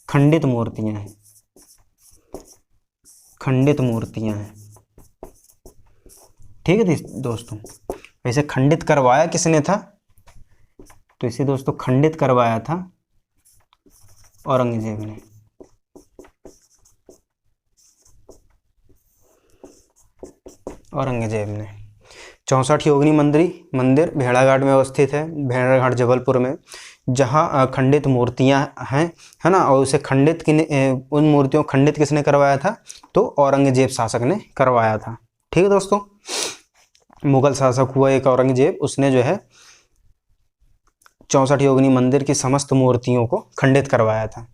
खंडित मूर्तियाँ हैं, खंडित मूर्तियाँ हैं। ठीक है दोस्तों, वैसे खंडित करवाया किसने था? तो इसे दोस्तों खंडित करवाया था औरंगजेब ने। औरंगजेब ने 64 योगिनी मंदिर भेड़ाघाट में अवस्थित है, भेड़ाघाट जबलपुर में, जहाँ खंडित मूर्तियाँ हैं, है ना। और उसे खंडित उन मूर्तियों को खंडित किसने करवाया था? तो औरंगजेब शासक ने करवाया था। ठीक है दोस्तों, मुगल शासक हुआ एक औरंगजेब, उसने जो है 64 योगिनी मंदिर की समस्त मूर्तियों को खंडित करवाया था।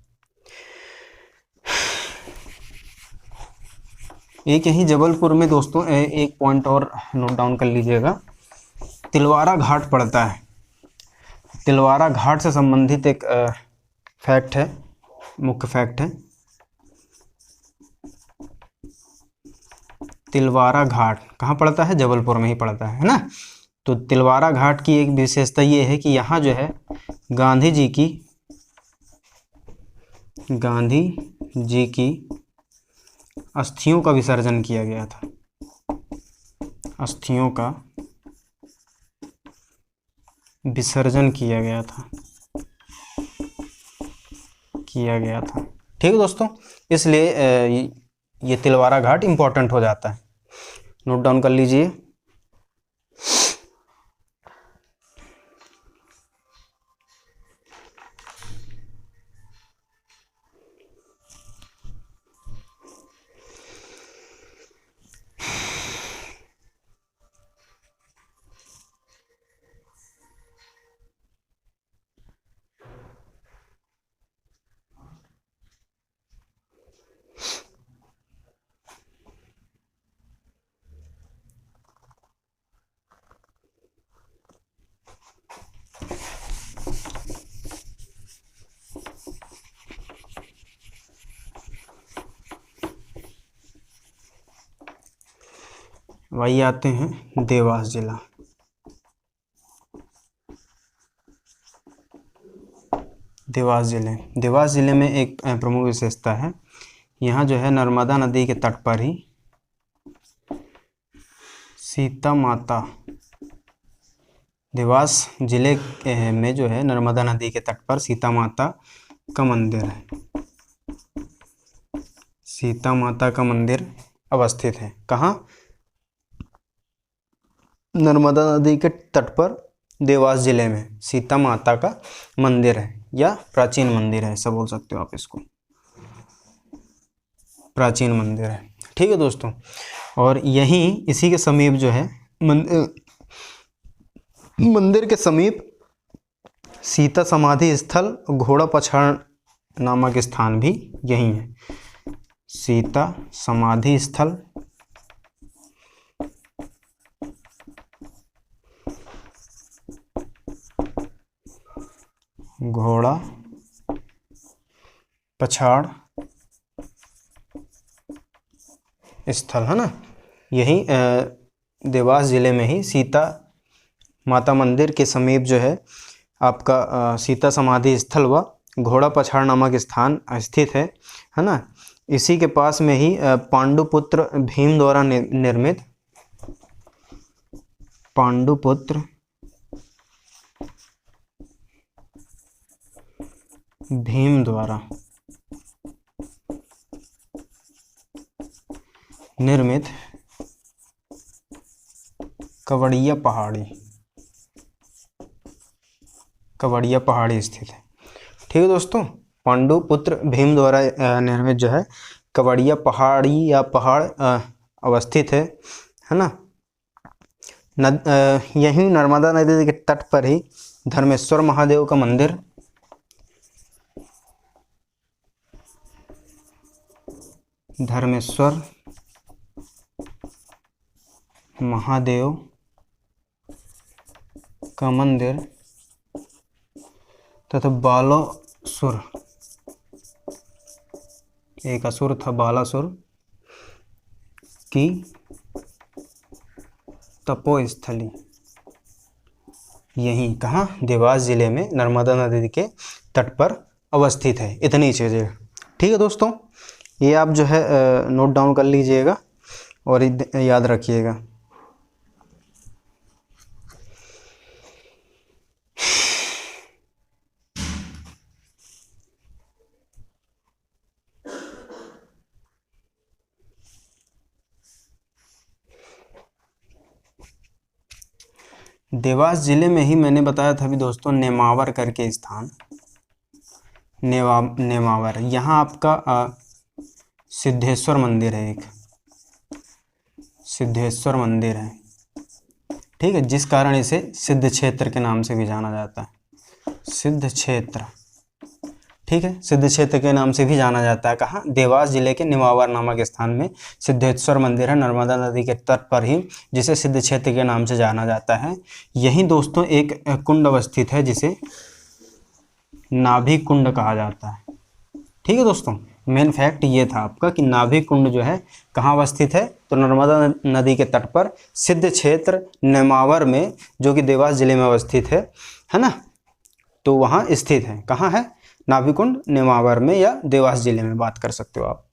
एक यही जबलपुर में दोस्तों एक पॉइंट और नोट डाउन कर लीजिएगा, तिलवारा घाट पड़ता है। तिलवारा घाट से संबंधित एक फैक्ट है, मुख्य फैक्ट है। तिलवारा घाट कहाँ पड़ता है? जबलपुर में ही पड़ता है ना। तो तिलवारा घाट की एक विशेषता ये है कि यहाँ जो है गांधी जी की अस्थियों का विसर्जन किया गया था, अस्थियों का विसर्जन किया गया था। ठीक है दोस्तों, इसलिए ये तिलवारा घाट इम्पोर्टेंट हो जाता है, नोट डाउन कर लीजिए। वही आते हैं देवास जिला। देवास जिले में एक प्रमुख विशेषता है, यहाँ जो है नर्मदा नदी के तट पर ही सीता माता, देवास जिले में जो है नर्मदा नदी के तट पर सीता माता का मंदिर है। सीता माता का मंदिर अवस्थित है। कहाँ? नर्मदा नदी के तट पर देवास जिले में सीता माता का मंदिर है, या प्राचीन मंदिर है, ऐसा बोल सकते हो आप इसको, प्राचीन मंदिर है। ठीक है दोस्तों, और यहीं इसी के समीप जो है मंदिर के समीप सीता समाधि स्थल घोड़ा पछाड़ नामक स्थान भी यही है। सीता समाधि स्थल घोड़ा पछाड़ स्थल है ना, यही देवास जिले में ही सीता माता मंदिर के समीप जो है आपका सीता समाधि स्थल व घोड़ा पछाड़ नामक स्थान स्थित है ना। इसी के पास में ही पांडुपुत्र भीम द्वारा निर्मित पांडुपुत्र भीम द्वारा निर्मित कवड़िया पहाड़ी स्थित है। ठीक है दोस्तों, पांडुपुत्र भीम द्वारा निर्मित जो है कवड़िया पहाड़ी या पहाड़ अवस्थित है ना। यहीं नर्मदा नदी के तट पर ही धर्मेश्वर महादेव का मंदिर, धर्मेश्वर महादेव का मंदिर तथा बालासुर, एक असुर था बालासुर की तपोस्थली, यहीं कहाँ? देवास जिले में नर्मदा नदी के तट पर अवस्थित है। इतनी चीज़ें। ठीक है दोस्तों, ये आप जो है नोट डाउन कर लीजिएगा और याद रखिएगा। देवास जिले में ही मैंने बताया था अभी दोस्तों नेमावर करके स्थान, नेमावर, यहाँ आपका सिद्धेश्वर मंदिर है, एक सिद्धेश्वर मंदिर है। ठीक है, जिस कारण इसे सिद्ध क्षेत्र के नाम से भी जाना जाता है, सिद्ध क्षेत्र। ठीक है, सिद्ध क्षेत्र के नाम से भी जाना जाता है। कहाँ? देवास जिले के नेमावर नामक स्थान में सिद्धेश्वर मंदिर है, नर्मदा नदी के तट पर ही, जिसे सिद्ध क्षेत्र के नाम से जाना जाता है। यहीं दोस्तों एक कुंड अवस्थित है जिसे नाभि कुंड कहा जाता है। ठीक है दोस्तों, मेन फैक्ट ये था आपका कि नाभि कुंड जो है कहाँ अवस्थित है, तो नर्मदा नदी के तट पर सिद्ध क्षेत्र नेमावर में, जो कि देवास जिले में अवस्थित है ना, तो वहाँ स्थित है। कहाँ है? नाभि कुंड नेमावर में, या देवास जिले में बात कर सकते हो आप।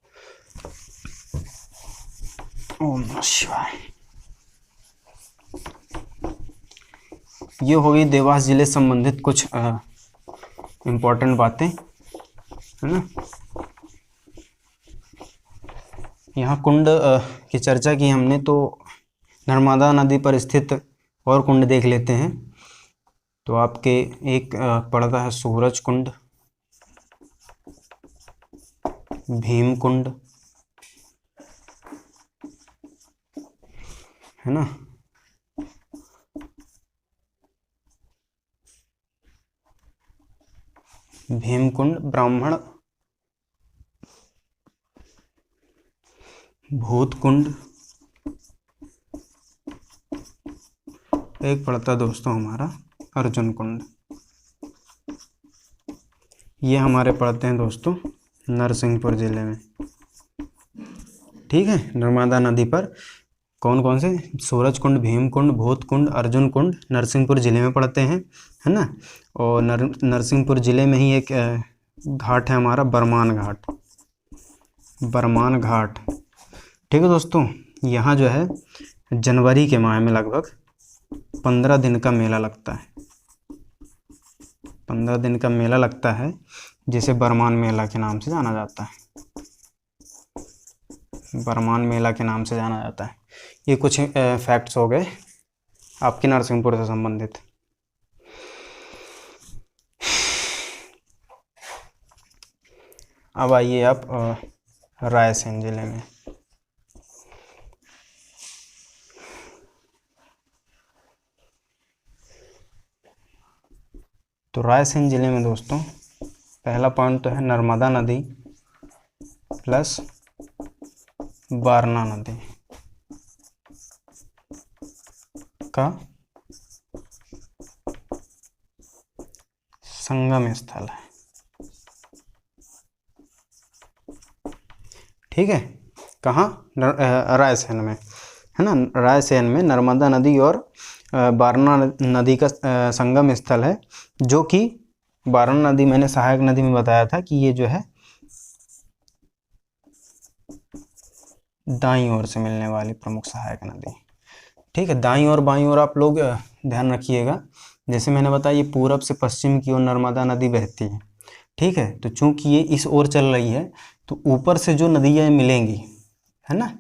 ओम नमः शिवाय। ये हो गई देवास जिले से संबंधित कुछ इम्पोर्टेंट बातें, है ना। यहाँ कुंड की चर्चा की हमने, तो नर्मदा नदी पर स्थित और कुंड देख लेते हैं। तो आपके एक पड़ता है सूरज कुंड, भीम कुंड, है ना, भीम कुंड, ब्राह्मण, भूत कुंड, एक पड़ता दोस्तों हमारा अर्जुन कुंड। ये हमारे पड़ते हैं दोस्तों नरसिंहपुर जिले में, ठीक है। नर्मदा नदी पर कौन कौन से, सूरज कुंड, भीम कुंड, भूत कुंड, अर्जुन कुंड नरसिंहपुर जिले में पड़ते हैं, है ना। और नरसिंहपुर जिले में ही एक घाट है हमारा बरमान घाट, बरमान घाट, ठीक है दोस्तों। यहाँ जो है जनवरी के माह में लगभग 15 दिन का मेला लगता है, 15 दिन का मेला लगता है, जिसे बरमान मेला के नाम से जाना जाता है, बरमान मेला के नाम से जाना जाता है। ये कुछ फैक्ट्स हो गए आपके नरसिंहपुर से संबंधित। अब आइए आप रायसेन जिले में। तो रायसेन जिले में दोस्तों पहला पॉइंट तो है नर्मदा नदी प्लस वारणा नदी का संगम स्थल है, ठीक है। कहाँ, रायसेन में, है ना। रायसेन में नर्मदा नदी और वारणा नदी का संगम स्थल है, जो कि वारणा नदी मैंने सहायक नदी में बताया था कि ये जो है दाईं ओर से मिलने वाली प्रमुख सहायक नदी, ठीक है। दाईं और बाईं ओर आप लोग ध्यान रखिएगा, जैसे मैंने बताया ये पूरब से पश्चिम की ओर नर्मदा नदी बहती है, ठीक है। तो चूंकि ये इस ओर चल रही है, तो ऊपर से जो नदियाँ मिलेंगी, है ना,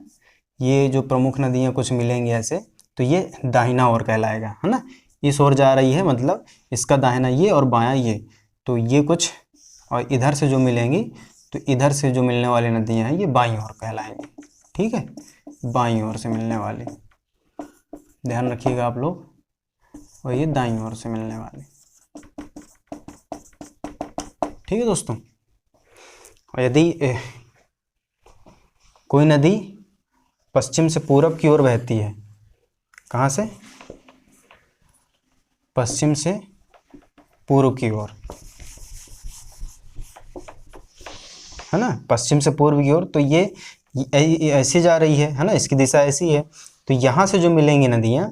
ये जो प्रमुख नदियाँ कुछ मिलेंगी ऐसे, तो ये दाहिना ओर कहलाएगा, है ना। इस ओर जा रही है मतलब इसका दाहिना ये और बायां ये, तो ये कुछ, और इधर से जो मिलेंगी, तो इधर से जो मिलने वाली नदियाँ हैं ये बाईं ओर कहलाएंगी, ठीक है, बाईं ओर से मिलने वाली, ध्यान रखिएगा आप लोग। और ये दाईं ओर से मिलने वाली, ठीक है दोस्तों। और यदि कोई नदी पश्चिम से पूरब की ओर बहती है, कहाँ से, पश्चिम से पूर्व की ओर, है ना, पश्चिम से पूर्व की ओर, तो ये ऐसे जा रही है ना, इसकी दिशा ऐसी है, तो यहाँ से जो मिलेंगी नदियाँ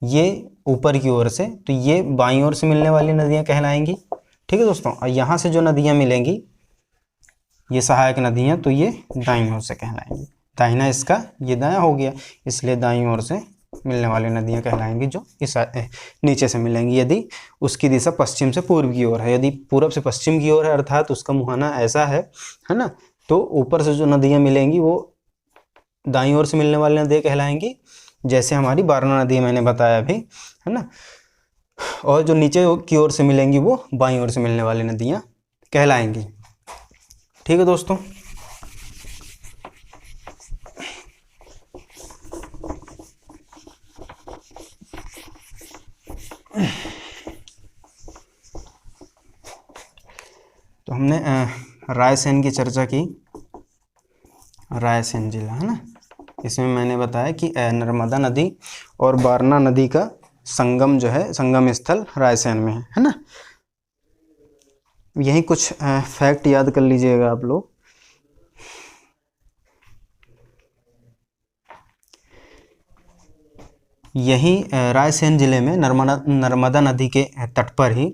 ये ऊपर की ओर से, तो ये बाईं ओर से मिलने वाली नदियाँ कहलाएंगी, ठीक है दोस्तों। और यहाँ से जो नदियाँ मिलेंगी ये सहायक नदियाँ, तो ये दाईं ओर से कहलाएंगी, दाहिना इसका ये दायां हो गया, इसलिए दाईं ओर से मिलने वाली नदियाँ कहलाएंगी, जो इस नीचे से मिलेंगी, यदि उसकी दिशा पश्चिम से पूर्व की ओर है। यदि पूर्व से पश्चिम की ओर है, अर्थात उसका मुहाना ऐसा है ना, तो ऊपर से जो नदियाँ मिलेंगी वो दाईं ओर से मिलने वाली नदियाँ कहलाएंगी, जैसे हमारी वारणा नदी मैंने बताया अभी, है ना। और जो नीचे की ओर से मिलेंगी वो बाईं ओर से मिलने वाली नदियाँ कहलाएंगी, ठीक है दोस्तों। तो हमने रायसेन की चर्चा की, रायसेन जिला, है ना, इसमें मैंने बताया कि नर्मदा नदी और वारणा नदी का संगम जो है, संगम स्थल रायसेन में है ना। यही कुछ फैक्ट याद कर लीजिएगा आप लोग। यही रायसेन जिले में नर्मदा नदी के तट पर ही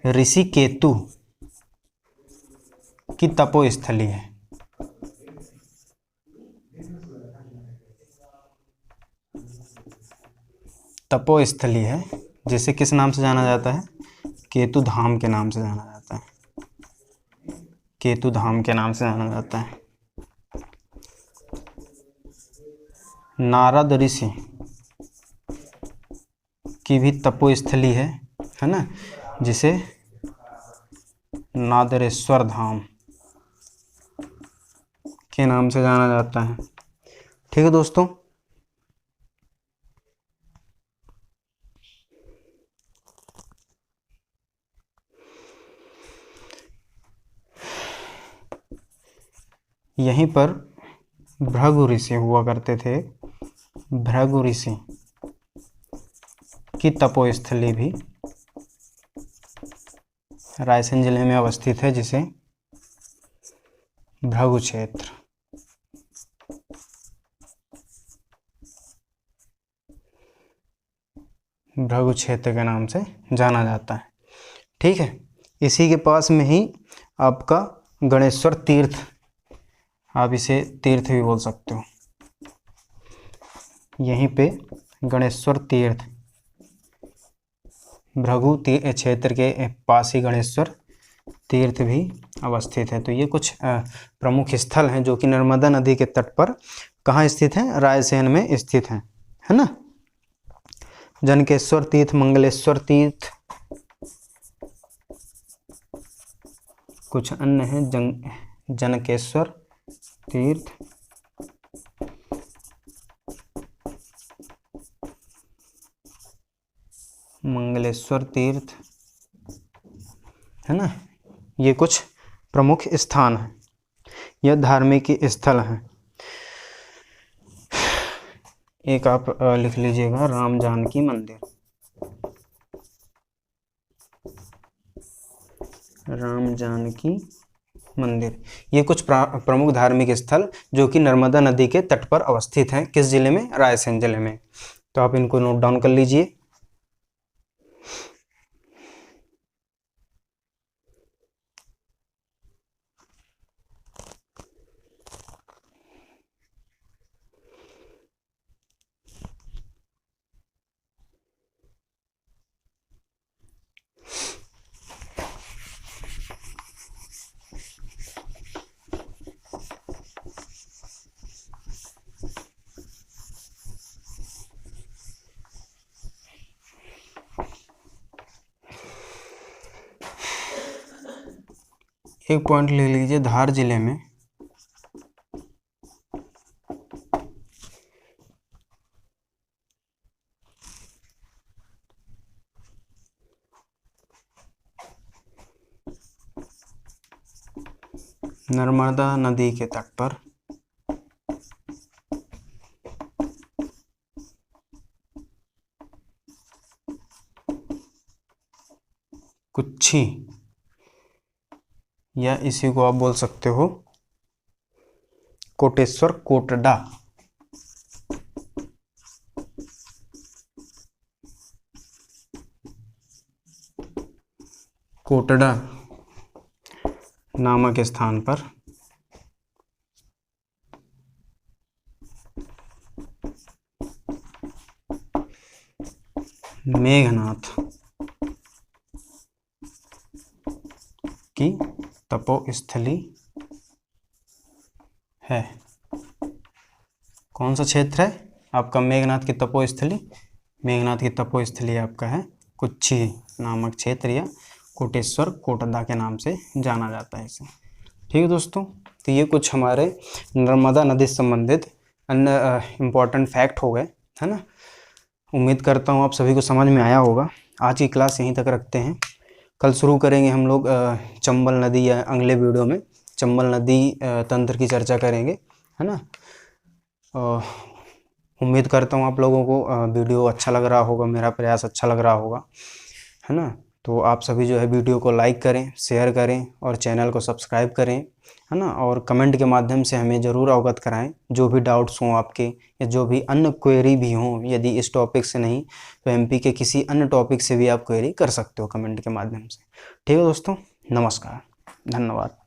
ऋषिकेतु की तपोस्थली है, तपोस्थली है जिसे किस नाम से जाना जाता है? केतु धाम के नाम से जाना जाता है। केतु धाम के नाम से जाना जाता है। नारद ऋषि की भी तपोस्थली है ना, जिसे नादरेश्वर धाम के नाम से जाना जाता है। ठीक है दोस्तों, यहीं पर भृगु ऋषि हुआ करते थे। भृगु ऋषि की तपोस्थली भी रायसेन जिले में अवस्थित है, जिसे भृगु क्षेत्र भृगु क्षेत्र के नाम से जाना जाता है। ठीक है, इसी के पास में ही आपका गणेश्वर तीर्थ, आप इसे तीर्थ भी बोल सकते हो। यहीं पे गणेश्वर तीर्थ भृगु क्षेत्र के पास ही गणेश्वर तीर्थ भी अवस्थित है। तो ये कुछ प्रमुख स्थल हैं जो कि नर्मदा नदी के तट पर कहाँ स्थित हैं? रायसेन में स्थित हैं, है ना। जनकेश्वर तीर्थ, मंगलेश्वर तीर्थ, कुछ अन्य हैं। जनकेश्वर तीर्थ, मंगलेश्वर तीर्थ, है ना। ये कुछ प्रमुख स्थान हैं, यह धार्मिक स्थल हैं। एक आप लिख लीजिएगा, राम जानकी मंदिर। राम जानकी मंदिर, ये कुछ प्रमुख धार्मिक स्थल जो कि नर्मदा नदी के तट पर अवस्थित हैं। किस जिले में? रायसेन जिले में। तो आप इनको नोट डाउन कर लीजिए। एक पॉइंट ले लीजिए, धार जिले में नर्मदा नदी के तट पर कुच्छी, या इसी को आप बोल सकते हो कोटेश्वर कोटडा, कोटडा नामक स्थान पर मेघनाथ की तपोस्थली है। कौन सा क्षेत्र है आपका? मेघनाथ की तपोस्थली। मेघनाथ की तपोस्थली आपका है कुच्छी नामक क्षेत्र, या कोटेश्वर कोटडा के नाम से जाना जाता है इसे। ठीक है दोस्तों, तो ये कुछ हमारे नर्मदा नदी से संबंधित अन्य इम्पॉर्टेंट फैक्ट हो गए, है ना। उम्मीद करता हूँ आप सभी को समझ में आया होगा। आज की क्लास यहीं तक रखते हैं। कल शुरू करेंगे हम लोग चंबल नदी, या अगले वीडियो में चंबल नदी तंत्र की चर्चा करेंगे, है ना। उम्मीद करता हूँ आप लोगों को वीडियो अच्छा लग रहा होगा, मेरा प्रयास अच्छा लग रहा होगा, है ना। तो आप सभी जो है वीडियो को लाइक करें, शेयर करें और चैनल को सब्सक्राइब करें, है ना। और कमेंट के माध्यम से हमें ज़रूर अवगत कराएं जो भी डाउट्स हों आपके, या जो भी अन्य क्वेरी भी हों। यदि इस टॉपिक से नहीं तो एमपी के किसी अन्य टॉपिक से भी आप क्वेरी कर सकते हो कमेंट के माध्यम से। ठीक है दोस्तों, नमस्कार, धन्यवाद।